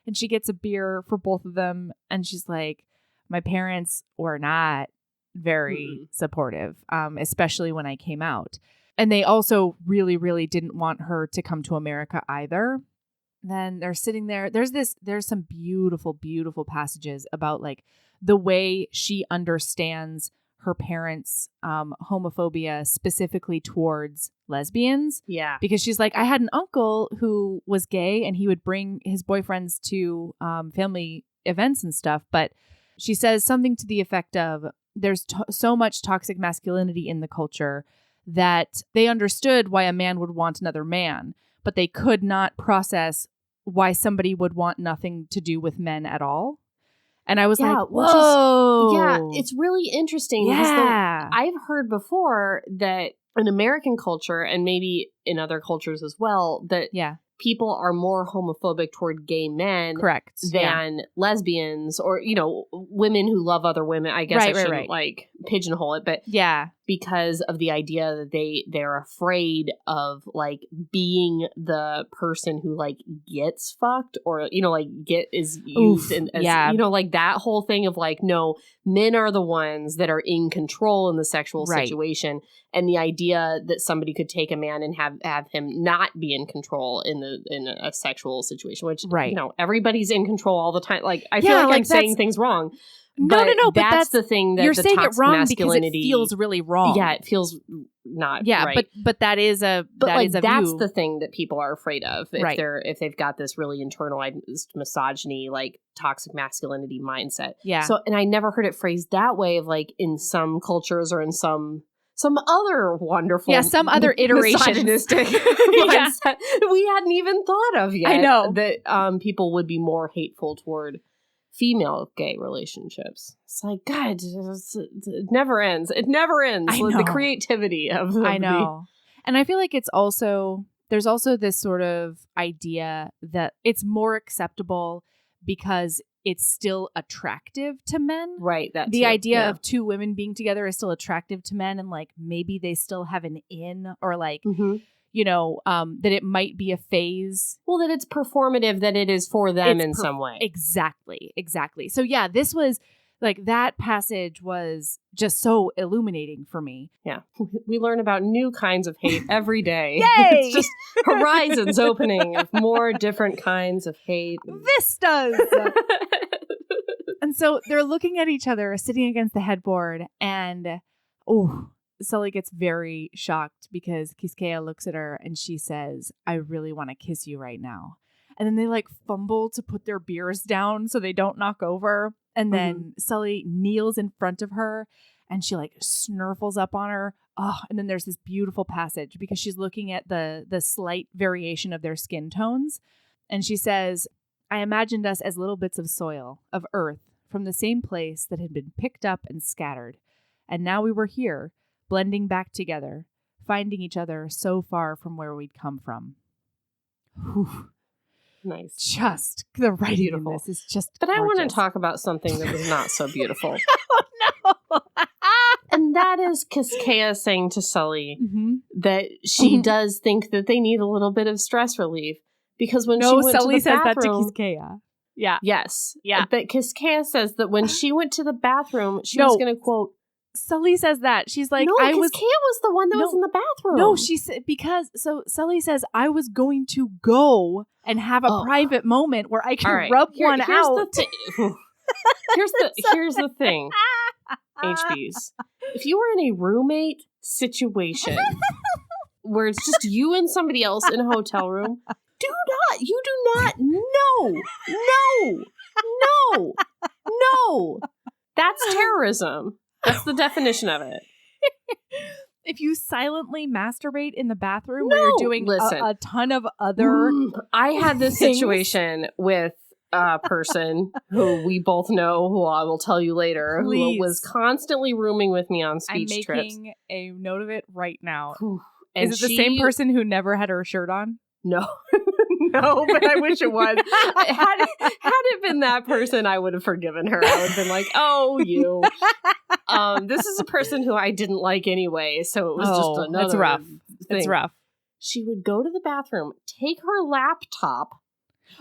And she gets a beer for both of them. And she's like, my parents were not very supportive, especially when I came out. And they also really, really didn't want her to come to America either. Then they're sitting there. There's some beautiful, beautiful passages about like the way she understands her parents' homophobia specifically towards lesbians. Yeah. Because she's like, I had an uncle who was gay and he would bring his boyfriends to family events and stuff. But she says something to the effect of there's so much toxic masculinity in the culture that they understood why a man would want another man, but they could not process why somebody would want nothing to do with men at all. And I was like, whoa. It's really interesting. Yeah. I've heard before that in American culture, and maybe in other cultures as well, that people are more homophobic toward gay men than lesbians or, you know, women who love other women. I guess I shouldn't like pigeonhole it, but because of the idea that they're afraid of like being the person who like gets fucked or, you know, like is used you know, like that whole thing of like, no, men are the ones that are in control in the sexual situation. And the idea that somebody could take a man and have him not be in control in a sexual situation, which, you know, everybody's in control all the time. Like, I feel like I'm saying things wrong. No, but that's the thing that you're the saying toxic it wrong masculinity because it feels really wrong. Yeah, it feels not right. but that is a that's view. the thing that people are afraid of if they've got this really internalized misogyny, like toxic masculinity mindset. Yeah. So, and I never heard it phrased that way of like in some cultures or in some other wonderful, some other iteration misogynistic mindset we hadn't even thought of yet. I know that people would be more hateful toward female gay relationships. It's like, God, it never ends. It never ends. I know. The creativity of I know. And I feel like there's also this sort of idea that it's more acceptable because it's still attractive to men. Right. The idea of two women being together is still attractive to men, and like maybe they still have an in or like you know, that it might be a phase. Well, that it's performative, that it is for them in some way. Exactly. So yeah, this was like that passage was just so illuminating for me. Yeah. We learn about new kinds of hate every day. Yay! It's just horizons opening of more different kinds of hate. Vistas! And so they're looking at each other, sitting against the headboard, and Sully gets very shocked because Kiskeya looks at her and she says, I really want to kiss you right now. And then they like fumble to put their beers down so they don't knock over. And then Sully kneels in front of her and she like snurfles up on her. Oh, and then there's this beautiful passage because she's looking at the slight variation of their skin tones. And she says, I imagined us as little bits of soil, of earth, from the same place that had been picked up and scattered. And now we were here, blending back together, finding each other so far from where we'd come from. Whew. Nice. Just the writing Beautiful. in this is just But gorgeous. I want to talk about something that was not so beautiful. Oh, no. And that is Kiskeya saying to Sully Mm-hmm. that she does think that they need a little bit of stress relief. Because when she No, went Sully to the says bathroom, that to Kiskeya. Yeah. Yes. Yeah. But Kiskeya says that when she went to the bathroom, she was going to quote, Sully says that. She's like, no, I was... Kiskeya was the one that was in the bathroom. No, she said, because, so Sully says, I was going to go and have a private moment where I can rub one out. Here's the thing, HBs. If you were in a roommate situation where it's just you and somebody else in a hotel room, you do not, no. That's terrorism. That's the definition of it. If you silently masturbate in the bathroom where you're doing a ton of other I had this things. situation with a person who we both know, who I will tell you later, Please. who was constantly rooming with me on speech I'm trips. making a note of it right now. And Is it the same person who never had her shirt on? No. No, but I wish it was. Had it been that person, I would have forgiven her. I would have been like, oh, you. This is a person who I didn't like anyway, so it was just another It's rough. thing. It's rough. She would go to the bathroom, take her laptop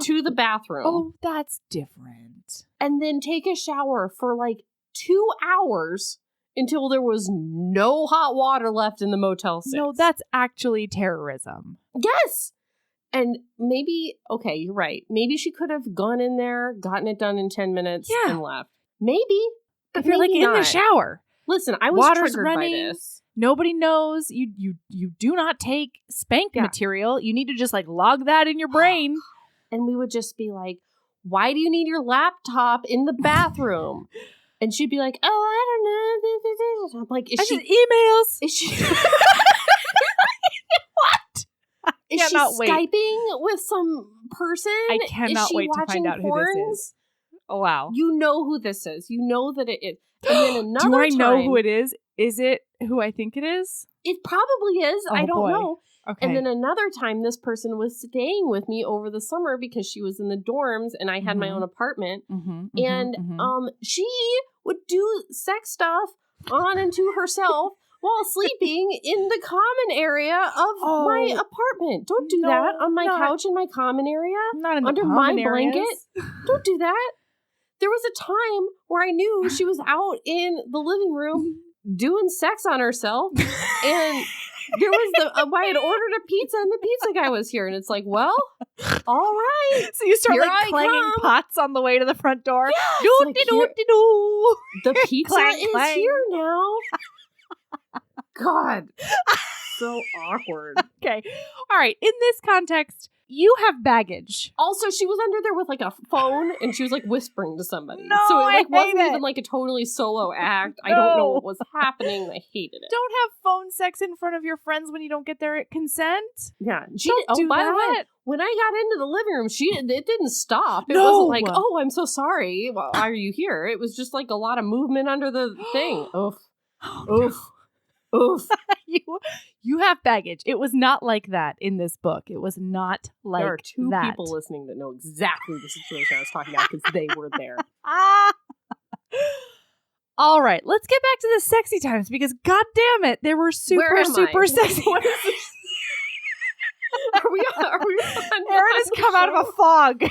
to the bathroom. Oh, that's different. And then take a shower for like 2 hours until there was no hot water left in the Motel 6. No, that's actually terrorism. Yes! And maybe, okay, you're right. Maybe she could have gone in there, gotten it done in 10 minutes, and left. Maybe. But if you're like in the shower. Listen, I was Water's triggered running. by this. Nobody knows. You do not take spank material. You need to just like log that in your brain. And we would just be like, why do you need your laptop in the bathroom? And she'd be like, oh, I don't know. I'm like, is she emails? Is she what? Is she Skyping with some person? I cannot wait to find out who this is. Oh, wow. You know who this is. You know that it is. And then another Do I time, know who it is? Is it who I think it is? It probably is. Oh, I don't boy. know. Okay. And then another time, this person was staying with me over the summer because she was in the dorms and I had my own apartment. She would do sex stuff on and to herself while sleeping in the common area of my apartment. Don't do that on my couch in my common area. Not in the under common my areas. blanket. Don't do that. There was a time where I knew she was out in the living room doing sex on herself, and there was I had ordered a pizza, and the pizza guy was here, and it's like, well, all right. So you start Here like I clanging come. pots on the way to the front door. Yeah, Doo, like, dee, doo, dee, doo. The pizza Clang, is clang. here now. God, so awkward. Okay. All right. In this context, you have baggage. Also, she was under there with like a phone, and she was like whispering to somebody. No, so it like I hate wasn't it. even like a totally solo act. I don't know what was happening. I hated it. Don't have phone sex in front of your friends when you don't get their consent. Yeah. Don't do by the way, that. when I got into the living room, it didn't stop. It No. wasn't like, oh, I'm so sorry. Why are you here? It was just like a lot of movement under the thing. Oof. Oof. Oof. You have baggage. It was not like that in this book. It was not like that. There are two people listening that know exactly the situation I was talking about because they were there. All right, let's get back to the sexy times because god damn it, they were super sexy. What is this? Are we on? Erin has come out of a fog.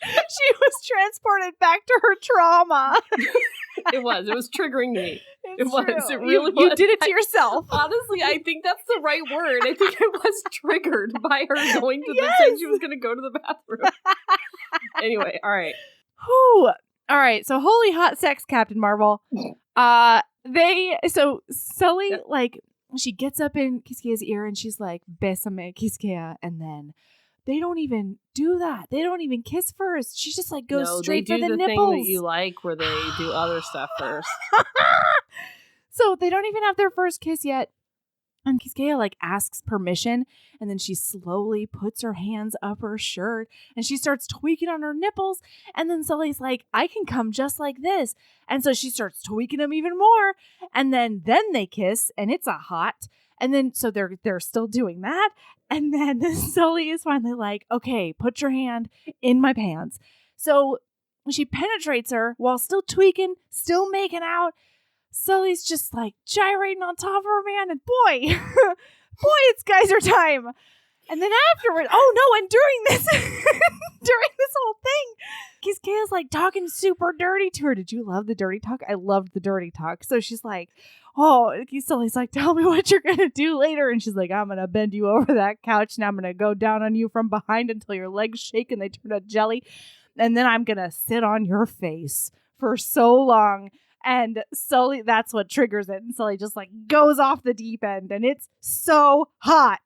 She was transported back to her trauma. It was triggering me. It was. It really was. You did it to yourself. Honestly, I think that's the right word. I think I was triggered by her going to the saying she was going to go to the bathroom. Anyway, all right. Whew. All right, so holy hot sex, Captain Marvel. Sully, like, she gets up in Kiskeya's ear and she's like, Besame, Kiskeya. And then they don't even do that. They don't even kiss first. She just like goes straight for the nipples. Thing that you like where they do other stuff first. So they don't even have their first kiss yet. And Kiskeya like asks permission, and then she slowly puts her hands up her shirt and she starts tweaking on her nipples. And then Sully's like, I can come just like this. And so she starts tweaking them even more. And then they kiss, and it's a hot. And then so they're still doing that. And then Sully is finally like, okay, put your hand in my pants. So she penetrates her while still tweaking, still making out. Sully's just like gyrating on top of her, man, and boy, it's geyser time. And then afterward, and during this whole thing, Kiskeya's like talking super dirty to her. Did you love the dirty talk? I loved the dirty talk. So she's like, Sully's like, tell me what you're gonna do later. And she's like, I'm gonna bend you over that couch, and I'm gonna go down on you from behind until your legs shake and they turn to jelly, and then I'm gonna sit on your face for so long. And Sully, that's what triggers it. And Sully just like goes off the deep end, and it's so hot.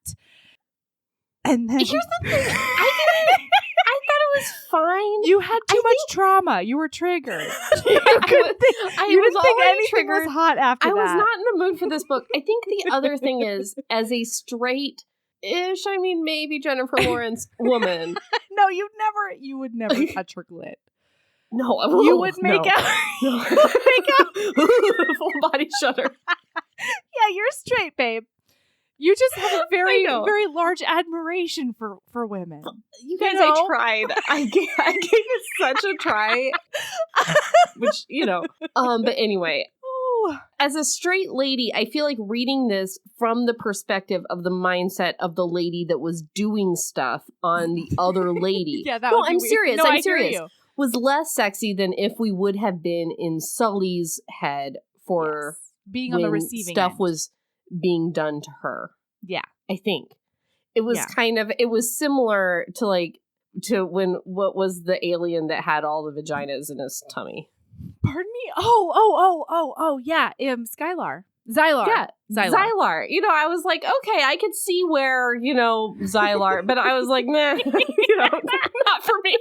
And then here's the thing. I thought it was fine. You had too much trauma. You were triggered. You didn't think anything was hot after that. I was not in the mood for this book. I think the other thing is, as a straight-ish, maybe Jennifer Lawrence woman. No, you would never touch her glit. No, you would make out. You would make out. Full body shudder. Yeah, you're straight, babe. You just have a very, very large admiration for women. You guys, I tried. I gave it such a try. Which, but anyway. As a straight lady, I feel like reading this from the perspective of the mindset of the lady that was doing stuff on the other lady. Yeah, that would be weird. Serious. No, I'm serious. Was less sexy than if we would have been in Sully's head for being on the receiving stuff end. Was being done to her. Yeah. I think. It was it was similar to what was the alien that had all the vaginas in his tummy. Pardon me? Oh, yeah. Skylar. Zylar. Yeah, Zylar. I was like, okay, I could see where, Zylar, but I was like, nah, not for me.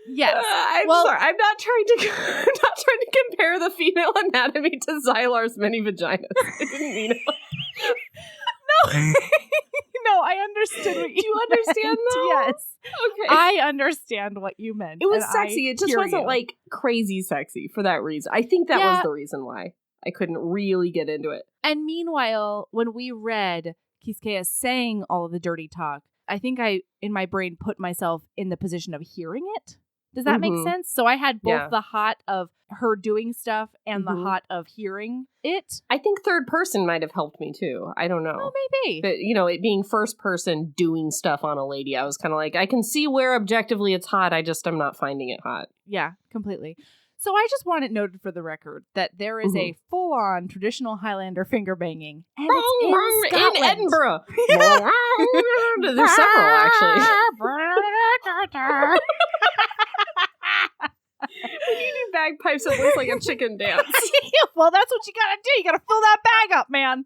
Yes. I'm sorry. I'm not trying to compare the female anatomy to Zylar's many vaginas. I didn't mean it. No, I understood what you Do you understand though? Yes. Okay. I understand what you meant. It was sexy. It just wasn't like crazy sexy for that reason. I think that was the reason why I couldn't really get into it. And meanwhile, when we read Kiskeya saying all of the dirty talk, I think I, in my brain, put myself in the position of hearing it. Does that make sense? So I had both the hot of her doing stuff and the hot of hearing it. I think third person might have helped me too. I don't know. Oh, maybe. But, it being first person doing stuff on a lady, I was kind of like, I can see where objectively it's hot. I'm not finding it hot. Yeah, completely. So I just want it noted for the record that there is a full-on traditional Highlander fingerbanging. And it's in Scotland. In Edinburgh. There's several, actually. When you do bagpipes, it looks like a chicken dance. Well, that's what you gotta do. You gotta fill that bag up, man.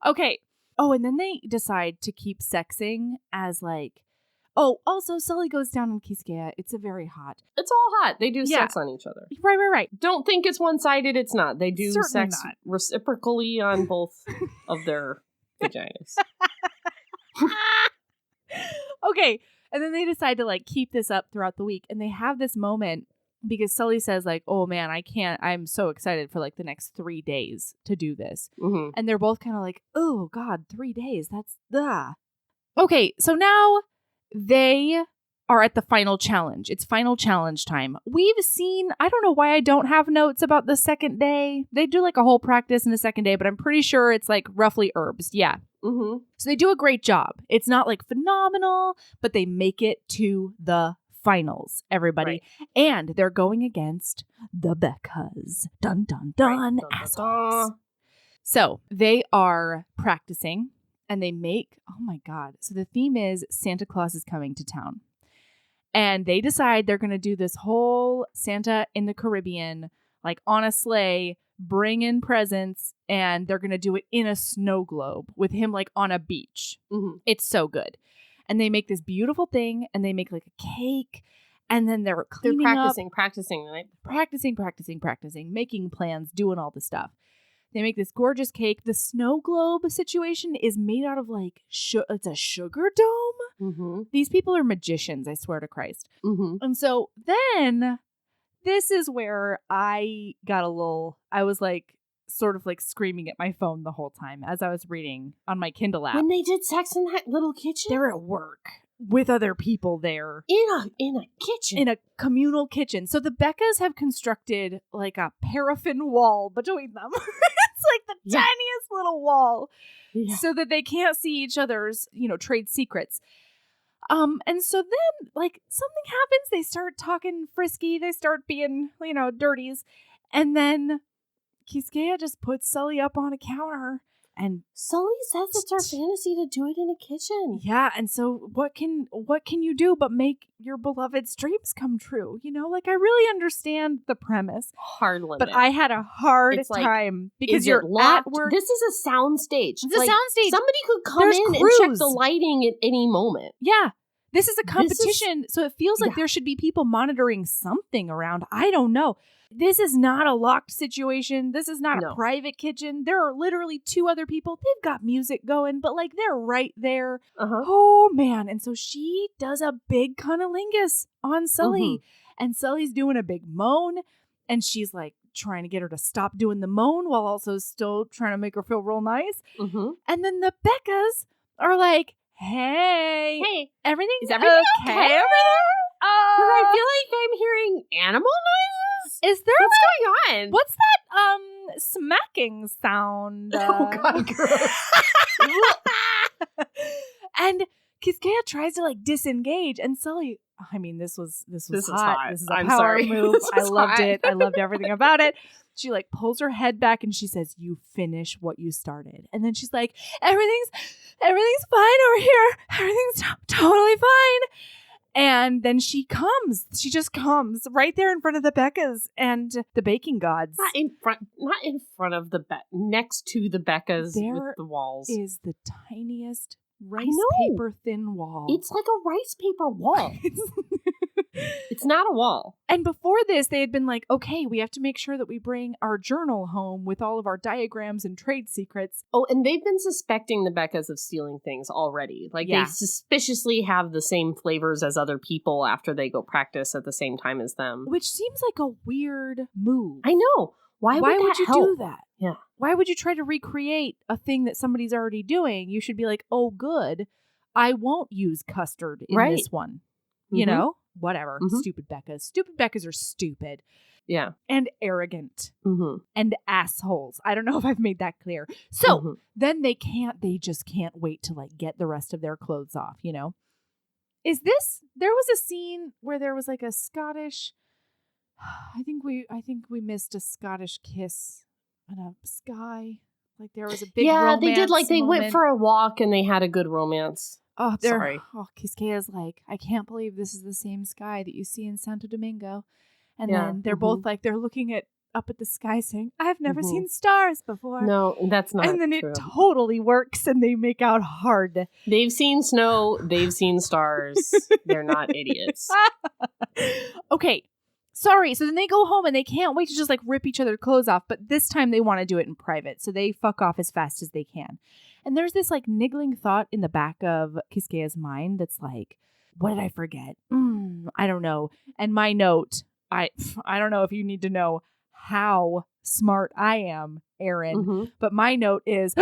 Okay. Oh, and then they decide to keep sexing as like, also Sully goes down on Kiskeya. It's a very hot. It's all hot. They do sex on each other. Right. Don't think it's one-sided. It's not. They do Certainly sex not. reciprocally on both of their vaginas. Okay. And then they decide to like keep this up throughout the week. And they have this moment because Sully says like, oh man, I can't. I'm so excited for like the next 3 days to do this. Mm-hmm. And they're both kind of like, oh God, 3 days. That's Okay. So now they are at the final challenge. It's final challenge time. We've seen, I don't know why I don't have notes about the second day. They do like a whole practice in the second day, but I'm pretty sure it's like roughly herbs. Yeah. Mm-hmm. So they do a great job. It's not like phenomenal, but they make it to the finals, everybody. Right. And they're going against the Beccas. Dun, dun, dun, right. assholes. So they are practicing. and they make, oh my God. So the theme is Santa Claus is coming to town. And they decide they're going to do this whole Santa in the Caribbean, like on a sleigh, bring in presents, and they're going to do it in a snow globe with him like on a beach. Mm-hmm. It's so good. And they make this beautiful thing, and they make like a cake, and then they're cleaning practicing, right? Practicing, making plans, doing all the stuff. They make this gorgeous cake. The snow globe situation is made out of like, it's a sugar dome. Mm-hmm. These people are magicians, I swear to Christ. Mm-hmm. And so then this is where I was like, sort of like screaming at my phone the whole time as I was reading on my Kindle app. When they did sex in that little kitchen? They're at work with other people there. In a kitchen. In a communal kitchen. So the Beccas have constructed like a paraffin wall between them. It's like the tiniest little wall. Yeah. So that they can't see each other's, trade secrets. And so then like something happens. They start talking frisky. They start being, dirties. And then Kiskeya just puts Sully up on a counter, and Sully says it's our fantasy to do it in a kitchen. Yeah, and so what can you do but make your beloved's dreams come true? Like I really understand the premise. Hard limit. But I had a hard time because you're locked? at work. This is a sound stage. It's a sound stage. Somebody could come There's in crews. and check the lighting at any moment. Yeah. This is a competition, so it feels like there should be people monitoring something around. I don't know. This is not a locked situation. This is not a private kitchen. There are literally 2 other people. They've got music going, but like they're right there. Uh-huh. Oh, man. And so she does a big cunnilingus on Sully. And Sully's doing a big moan. And she's like trying to get her to stop doing the moan while also still trying to make her feel real nice. Mm-hmm. And then the Beccas are like, Hey, everything is everything okay? Everything? I feel like I'm hearing animal noises. Is there what's going on? What's that smacking sound? Oh God, gross. And Kiskeya tries to like disengage, and Sully. I mean, this was hot. This is a power move. I loved it. I loved everything about it. She like pulls her head back and she says, "You finish what you started." And then she's like, "Everything's fine over here. Everything's totally fine." And then she just comes right there in front of the Beccas and the baking gods. Not in front of the next to the Beccas with the walls. Is the tiniest rice paper thin wall. It's like a rice paper wall. It's not a wall. And before this, they had been like, okay, we have to make sure that we bring our journal home with all of our diagrams and trade secrets. Oh, and they've been suspecting the Beccas of stealing things already. Like, they suspiciously have the same flavors as other people after they go practice at the same time as them. Which seems like a weird move. I know. Why would you do that? Yeah. Why would you try to recreate a thing that somebody's already doing? You should be like, oh, good. I won't use custard in this one. You know? Whatever. Stupid Beccas. Stupid Beccas are stupid. Yeah. And arrogant. And assholes. I don't know if I've made that clear. So then they just can't wait to like get the rest of their clothes off, there was a scene where there was like a Scottish, I think we missed a Scottish kiss on a sky. Like there was a big romance they did. Like they moment. went for a walk and they had a good romance. Oh, sorry. Oh, Kiskeya's like, I can't believe this is the same sky that you see in Santo Domingo. And then they're both like, they're looking up at the sky saying, I've never seen stars before. No, that's not And then true. it totally works and they make out hard. They've seen snow. They've seen stars. They're not idiots. Okay. Sorry. So then they go home and they can't wait to just like rip each other's clothes off. But this time they want to do it in private. So they fuck off as fast as they can. And there's this like niggling thought in the back of Kiskeya's mind that's like, what did I forget? I don't know. And my note, I don't know if you need to know how smart I am, Erin, but my note is,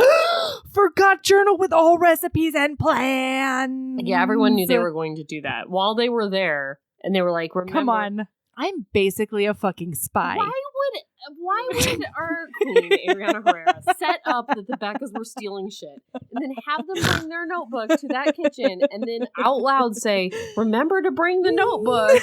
forgot journal with all recipes and plans. Yeah, everyone knew they were going to do that while they were there. And they were like, remember. Come on. I'm basically a fucking spy. Why would our queen, Adriana Herrera, set up that the Beccas were stealing shit and then have them bring their notebook to that kitchen and then out loud say, remember to bring the notebook?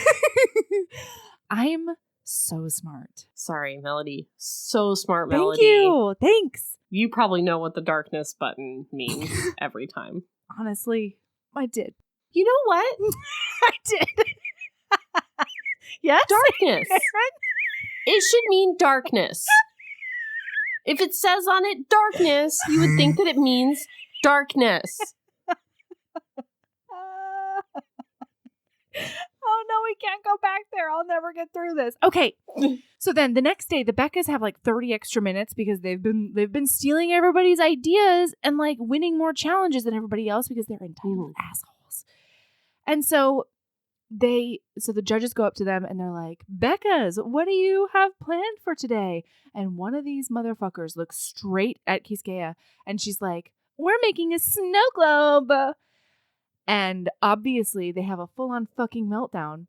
I'm so smart. Sorry, Melody. So smart, Melody. Thank you. Thanks. You probably know what the darkness button means every time. Honestly, I did. You know what? I did. Yes? Darkness. Erin? It should mean darkness. If it says on it darkness, you would think that it means darkness. Oh no, we can't go back there. I'll never get through this. Okay. So then the next day, the Beccas have like 30 extra minutes because they've been stealing everybody's ideas and like winning more challenges than everybody else because they're entitled assholes. And so the judges go up to them and they're like, Beccas, what do you have planned for today? And one of these motherfuckers looks straight at Kiskeya and she's like, we're making a snow globe. And obviously they have a full-on fucking meltdown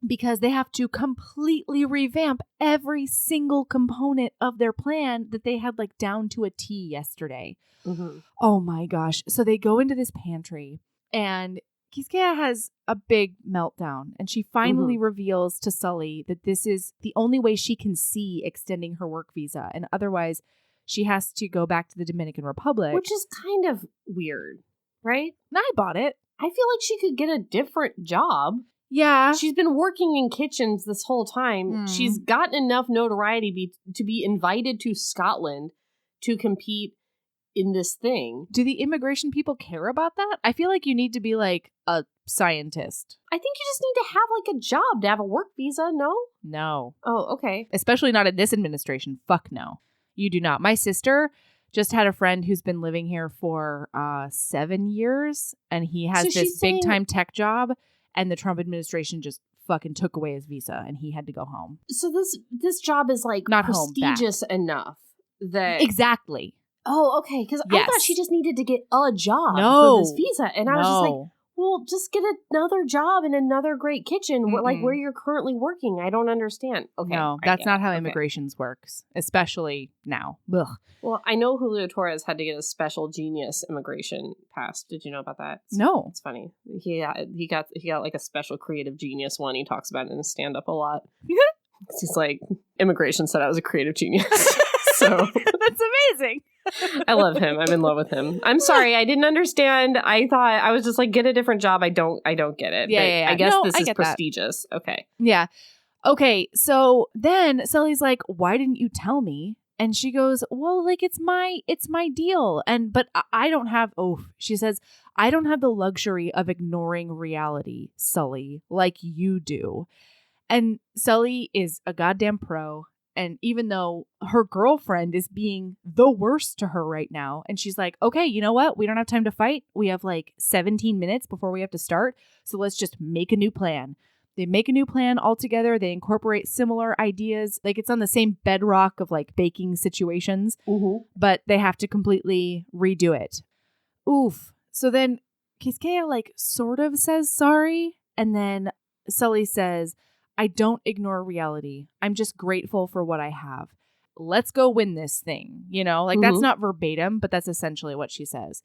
because they have to completely revamp every single component of their plan that they had like down to a T yesterday. Mm-hmm. Oh my gosh. So they go into this pantry and Kiskeya has a big meltdown and she finally reveals to Sully that this is the only way she can see extending her work visa. And otherwise she has to go back to the Dominican Republic. Which is kind of weird, right? And I bought it. I feel like she could get a different job. Yeah. She's been working in kitchens this whole time. She's gotten enough notoriety to be invited to Scotland to compete in this thing. Do the immigration people care about that? I feel like you need to be like a scientist. I think you just need to have like a job to have a work visa, no? No. Oh, okay. Especially not in this administration. Fuck no. You do not. My sister just had a friend who's been living here for 7 years and he has this big time tech job and the Trump administration just fucking took away his visa and he had to go home. So this job is like not prestigious enough that exactly. Oh, okay. Because I thought she just needed to get a job no. for this visa. And I was just like, well, just get another job in another great kitchen, like where you're currently working. I don't understand. Okay. No, that's not how immigrations works, especially now. Ugh. Well, I know Julio Torres had to get a special genius immigration pass. Did you know about that? No. It's funny. He got like a special creative genius one. He talks about it in his stand-up a lot. He's like, immigration said I was a creative genius. So that's amazing. I love him. I'm in love with him. I'm sorry, I didn't understand. I thought I was just like, get a different job. I don't get it. Yeah. I guess this is prestigious. That. Okay. Yeah. Okay. So then Sully's like, why didn't you tell me? And she goes, well, like it's my deal. But I don't have, she says, I don't have the luxury of ignoring reality, Sully, like you do. And Sully is a goddamn pro. And even though her girlfriend is being the worst to her right now, and she's like, okay, you know what? We don't have time to fight. We have like 17 minutes before we have to start. So let's just make a new plan. They make a new plan altogether. They incorporate similar ideas. Like it's on the same bedrock of like baking situations, but they have to completely redo it. Oof. So then Kiskeya like sort of says sorry. And then Sully says, I don't ignore reality. I'm just grateful for what I have. Let's go win this thing. You know, like that's not verbatim, but that's essentially what she says.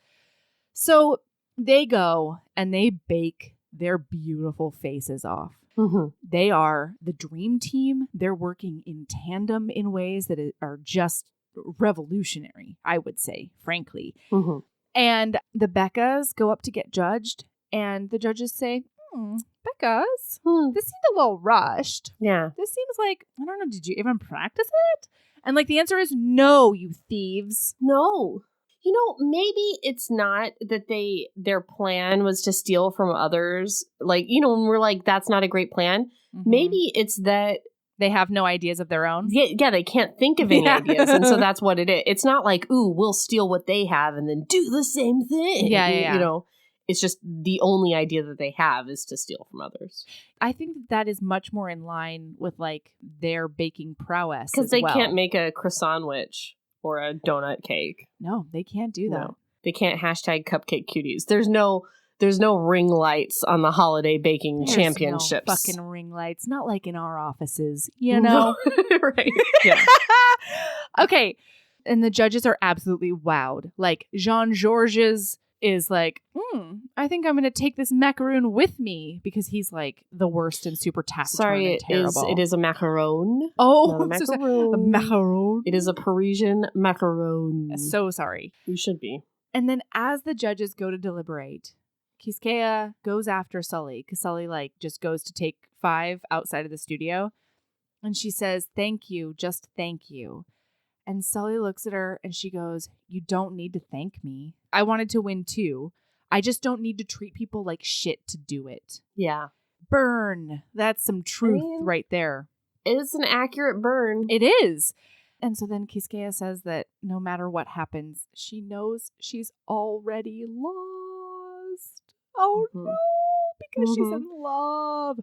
So they go and they bake their beautiful faces off. They are the dream team. They're working in tandem in ways that are just revolutionary, I would say, frankly. And the Beccas go up to get judged and the judges say, Beccas, this seemed a little rushed. Yeah. This seems like, I don't know, did you even practice it? And like the answer is no, you thieves. No. You know, maybe it's not that their plan was to steal from others. Like, you know, when we're like, that's not a great plan. Maybe it's that they have no ideas of their own. Yeah, they can't think of any ideas. And so that's what it is. It's not like, ooh, we'll steal what they have and then do the same thing. Yeah. You know, it's just the only idea that they have is to steal from others. I think that is much more in line with like their baking prowess. Because they can't make a croissant witch or a donut cake. No, they can't do that. No. They can't hashtag cupcake cuties. There's no ring lights on the holiday baking championships. No fucking ring lights. Not like in our offices, you know? Right. Yeah. Okay. And the judges are absolutely wowed. Like Jean-Georges is like, I think I'm going to take this macaroon with me because he's like the worst and super taciturn and terrible. It is a macaron. Oh, not a so macaron. a macaron. It is a Parisian macaron. So sorry. You should be. And then as the judges go to deliberate, Kiskeya goes after Sully because Sully like just goes to take 5 outside of the studio. And she says, thank you, just thank you. And Sully looks at her and she goes, you don't need to thank me. I wanted to win too. I just don't need to treat people like shit to do it. Yeah. Burn. That's some truth right there. It's an accurate burn. It is. And so then Kiskeya says that no matter what happens, she knows she's already lost. Oh no, because she's in love.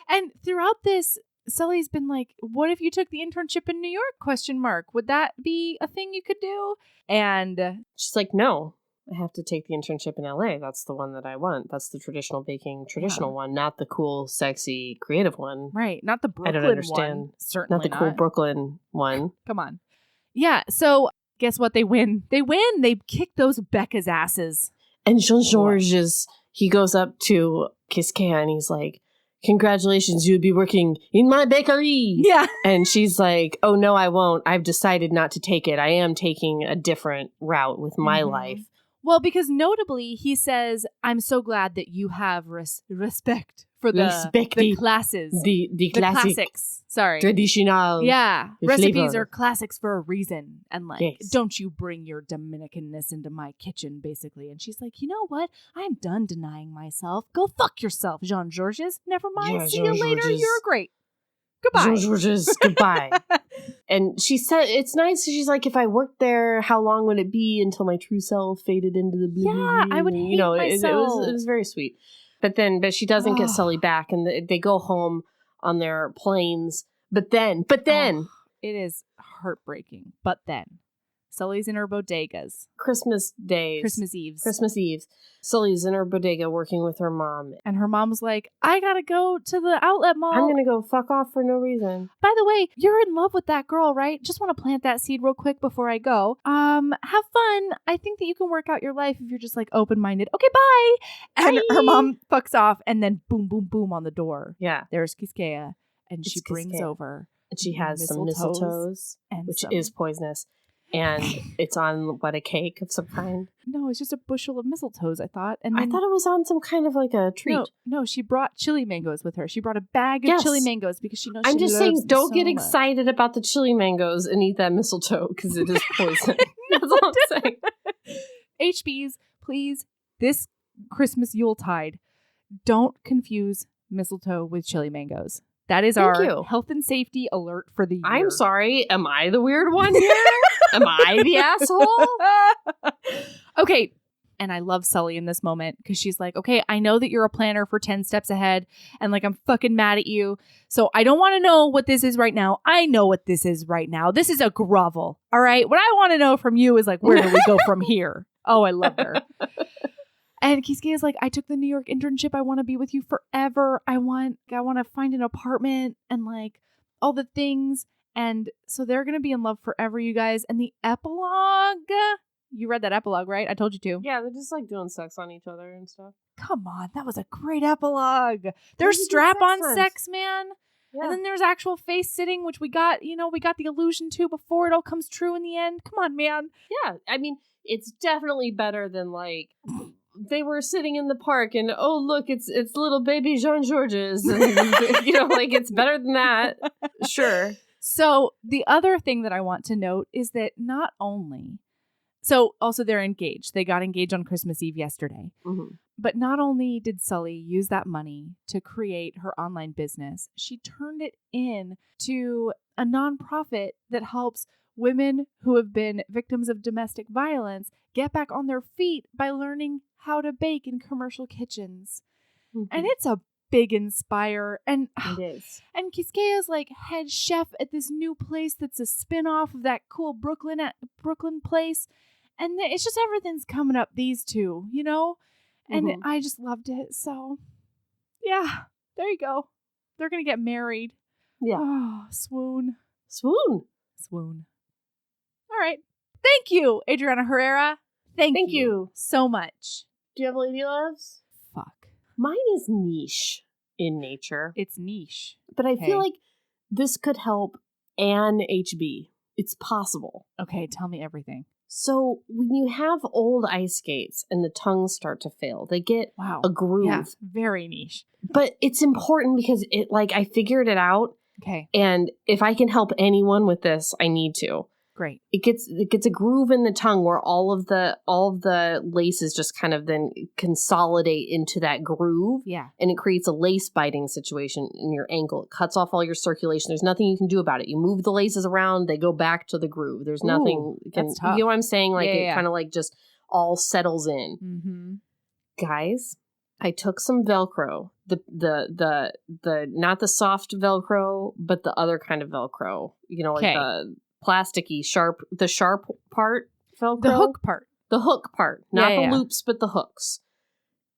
And throughout this, Sully's been like, what if you took the internship in New York? Would that be a thing you could do? And she's like, no, I have to take the internship in LA. That's the one that I want. That's the traditional baking one, not the cool, sexy, creative one. Right. Not the Brooklyn I don't understand. one. Certainly not the cool Brooklyn one. Come on. Yeah. So guess what? They win. They kick those Becca's asses. And Jean-Georges, he goes up to Kiskeya and he's like, congratulations, you'll be working in my bakery. Yeah. And she's like, oh, no, I won't. I've decided not to take it. I am taking a different route with my life. Well, because notably, he says, I'm so glad that you have respect for the classes. The classics. Sorry. Traditional. Yeah. Recipes flavor. are classics for a reason. And like, yes. Don't you bring your Dominicanness into my kitchen, basically. And she's like, you know what? I'm done denying myself. Go fuck yourself, Jean-Georges. Never mind. Yeah, see you later. Jean-Georges. You're great. Goodbye. Jean-Georges, goodbye. And she said, it's nice. She's like, if I worked there, how long would it be until my true self faded into the blue? Yeah, I would hate myself. It was very sweet. But she doesn't get Sully back, and they go home on their planes. But then, it is heartbreaking. But then, Sully's in her bodegas. Christmas Eves. Sully's in her bodega working with her mom. And her mom's like, I gotta go to the outlet mall. I'm gonna go fuck off for no reason. By the way, you're in love with that girl, right? Just want to plant that seed real quick before I go. Have fun. I think that you can work out your life if you're just like open-minded. Okay, bye. And her mom fucks off and then boom, boom, boom on the door. Yeah. There's Kiskeya. And she brings over. And she has some mistletoes, which is poisonous. And it's on, a cake of some kind? No, it's just a bushel of mistletoes, I thought. And I thought it was on some kind of like a treat. No, she brought chili mangoes with her. She brought a bag of chili mangoes because she knows I'm just saying, don't get much. excited about the chili mangoes and eat that mistletoe because it is poison. That's all I'm saying. HBs, please, this Christmas Yuletide, don't confuse mistletoe with chili mangoes. That is our health and safety alert for the year. I'm sorry. Am I the weird one here? Am I the asshole? Okay. And I love Sully in this moment because she's like, okay, I know that you're a planner for 10 steps ahead and like I'm fucking mad at you. So I don't want to know what this is right now. I know what this is right now. This is a grovel. All right. What I want to know from you is like, where do we go from here? Oh, I love her. And Kiskeya is like, I took the New York internship. I want to be with you forever. I want to find an apartment and like all the things. And so they're going to be in love forever, you guys. And the epilogue, you read that epilogue, right? I told you to. Yeah, they're just like doing sex on each other and stuff. Come on. That was a great epilogue. There's strap-on sex, man. Yeah. And then there's actual face sitting, which we got the allusion to before it all comes true in the end. Come on, man. Yeah. I mean, it's definitely better than like... They were sitting in the park and, oh, look, it's little baby Jean-Georges. Like it's better than that. Sure. So the other thing that I want to note is that not only... So also they're engaged. They got engaged on Christmas Eve yesterday. Mm-hmm. But not only did Sully use that money to create her online business, she turned it in to a nonprofit that helps women who have been victims of domestic violence get back on their feet by learning how to bake in commercial kitchens. Mm-hmm. And it's a big inspire. And it is. And Kiskeya's like head chef at this new place that's a spin-off of that cool Brooklyn place. And it's just everything's coming up these two, you know? And I just loved it. So, yeah, there you go. They're going to get married. Yeah. Oh, swoon. Swoon. Swoon. All right. Thank you, Adriana Herrera. Thank you so much. Do you have lady loves? Fuck. Mine is niche in nature. It's niche. But I feel like this could help Anne HB. It's possible. Okay, tell me everything. So when you have old ice skates and the tongues start to fail, they get a groove. Yeah, very niche. But it's important because I figured it out. Okay. And if I can help anyone with this, I need to. Great. It gets a groove in the tongue where all of the laces just kind of then consolidate into that groove. Yeah. And it creates a lace biting situation in your ankle. It cuts off all your circulation. There's nothing you can do about it. You move the laces around, they go back to the groove. There's nothing. That's tough. You know what I'm saying? Like it kind of like just all settles in. Mm-hmm. Guys, I took some Velcro. The not the soft Velcro, but the other kind of Velcro. You know, like the plasticky sharp part Velcro. The hook part. The hook part. Not the Yeah. loops, but the hooks.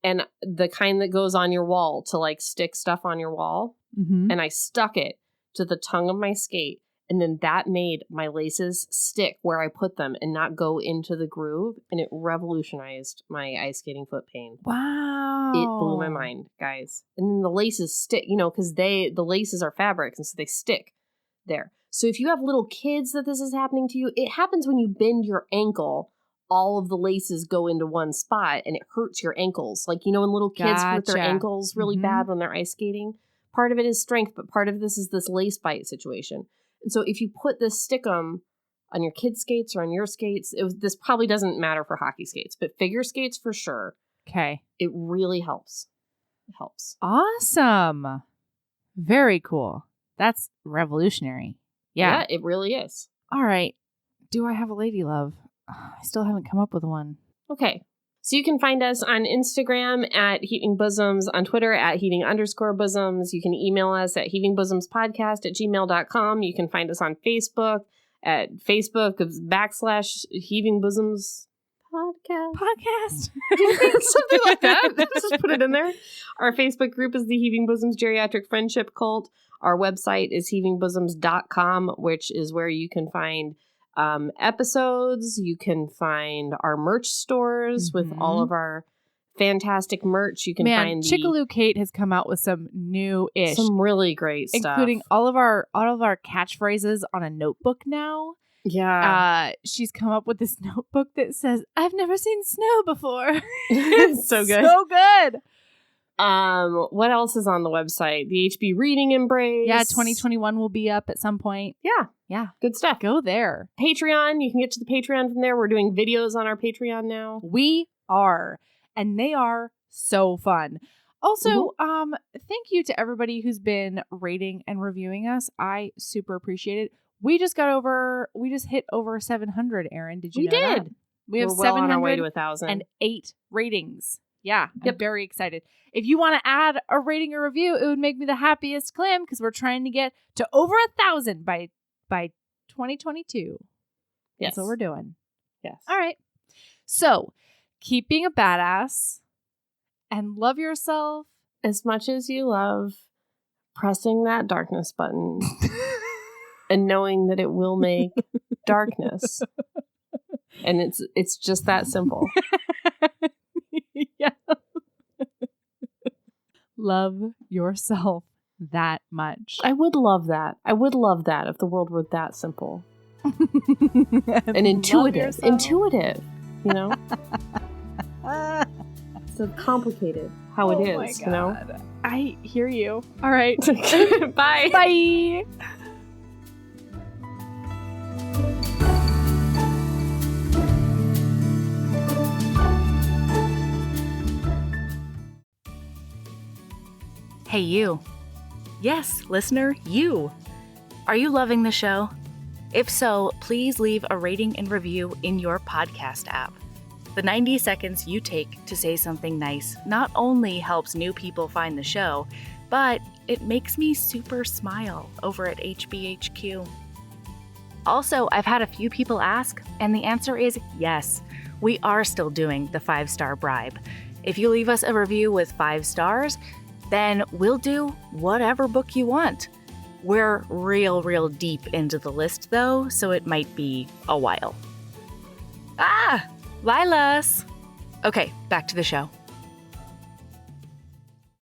And the kind that goes on your wall to like stick stuff on your wall. Mm-hmm. And I stuck it to the tongue of my skate. And then that made my laces stick where I put them and not go into the groove. And it revolutionized my ice skating foot pain. Wow. It blew my mind, guys. And then the laces stick, you know, because the laces are fabrics, and so they stick there. So if you have little kids that this is happening to you, it happens when you bend your ankle. All of the laces go into one spot and it hurts your ankles. Like, you know, when little kids hurt their ankles really bad when they're ice skating. Part of it is strength, but part of this is this lace bite situation. And so if you put this stickum on your kids' skates or on your skates, this probably doesn't matter for hockey skates, but figure skates for sure. Okay. It really helps. It helps. Awesome. Very cool. That's revolutionary. Yeah, it really is. All right. Do I have a lady love? I still haven't come up with one. Okay. So you can find us on Instagram at Heaving Bosoms, on Twitter at Heaving_Bosoms. You can email us at heavingbosoms@gmail.com. You can find us on Facebook at Facebook/Heaving Bosoms Podcast. Something like that. Just put it in there. Our Facebook group is the Heaving Bosoms Geriatric Friendship Cult. Our website is heavingbosoms.com, which is where you can find episodes. You can find our merch stores with all of our fantastic merch. You can find Chickaloo Kate has come out with some new-ish, some really great stuff, including all of our catchphrases on a notebook now. Yeah. She's come up with this notebook that says, "I've never seen snow before." It's so good. So good. What else is on the website? The HB Reading Embrace. Yeah, 2021 will be up at some point. Yeah. Good stuff. Go there. Patreon. You can get to the Patreon from there. We're doing videos on our Patreon now. We are. And they are so fun. Also, thank you to everybody who's been rating and reviewing us. I super appreciate it. We just hit over 700, Erin. Did you know that? We have 700 on our way to 1,000 and 8 ratings. Yeah, I'm very excited. If you want to add a rating or review, it would make me the happiest clam because we're trying to get to over 1,000 by 2022. Yes. That's what we're doing. Yes. All right. So, keep being a badass and love yourself as much as you love pressing that darkness button and knowing that it will make darkness. And it's just that simple. Yeah. Love yourself that much. I would love that. I would love that if the world were that simple. And intuitive, you know? So complicated how it is, you know? I hear you. All right. Bye. Bye. Hey, you. Yes, listener, you. Are you loving the show? If so, please leave a rating and review in your podcast app. The 90 seconds you take to say something nice not only helps new people find the show, but it makes me super smile over at HBHQ. Also, I've had a few people ask, and the answer is yes. We are still doing the 5-star bribe. If you leave us a review with 5 stars, then we'll do whatever book you want. We're real deep into the list, though, so it might be a while. Lilas! Okay, back to the show.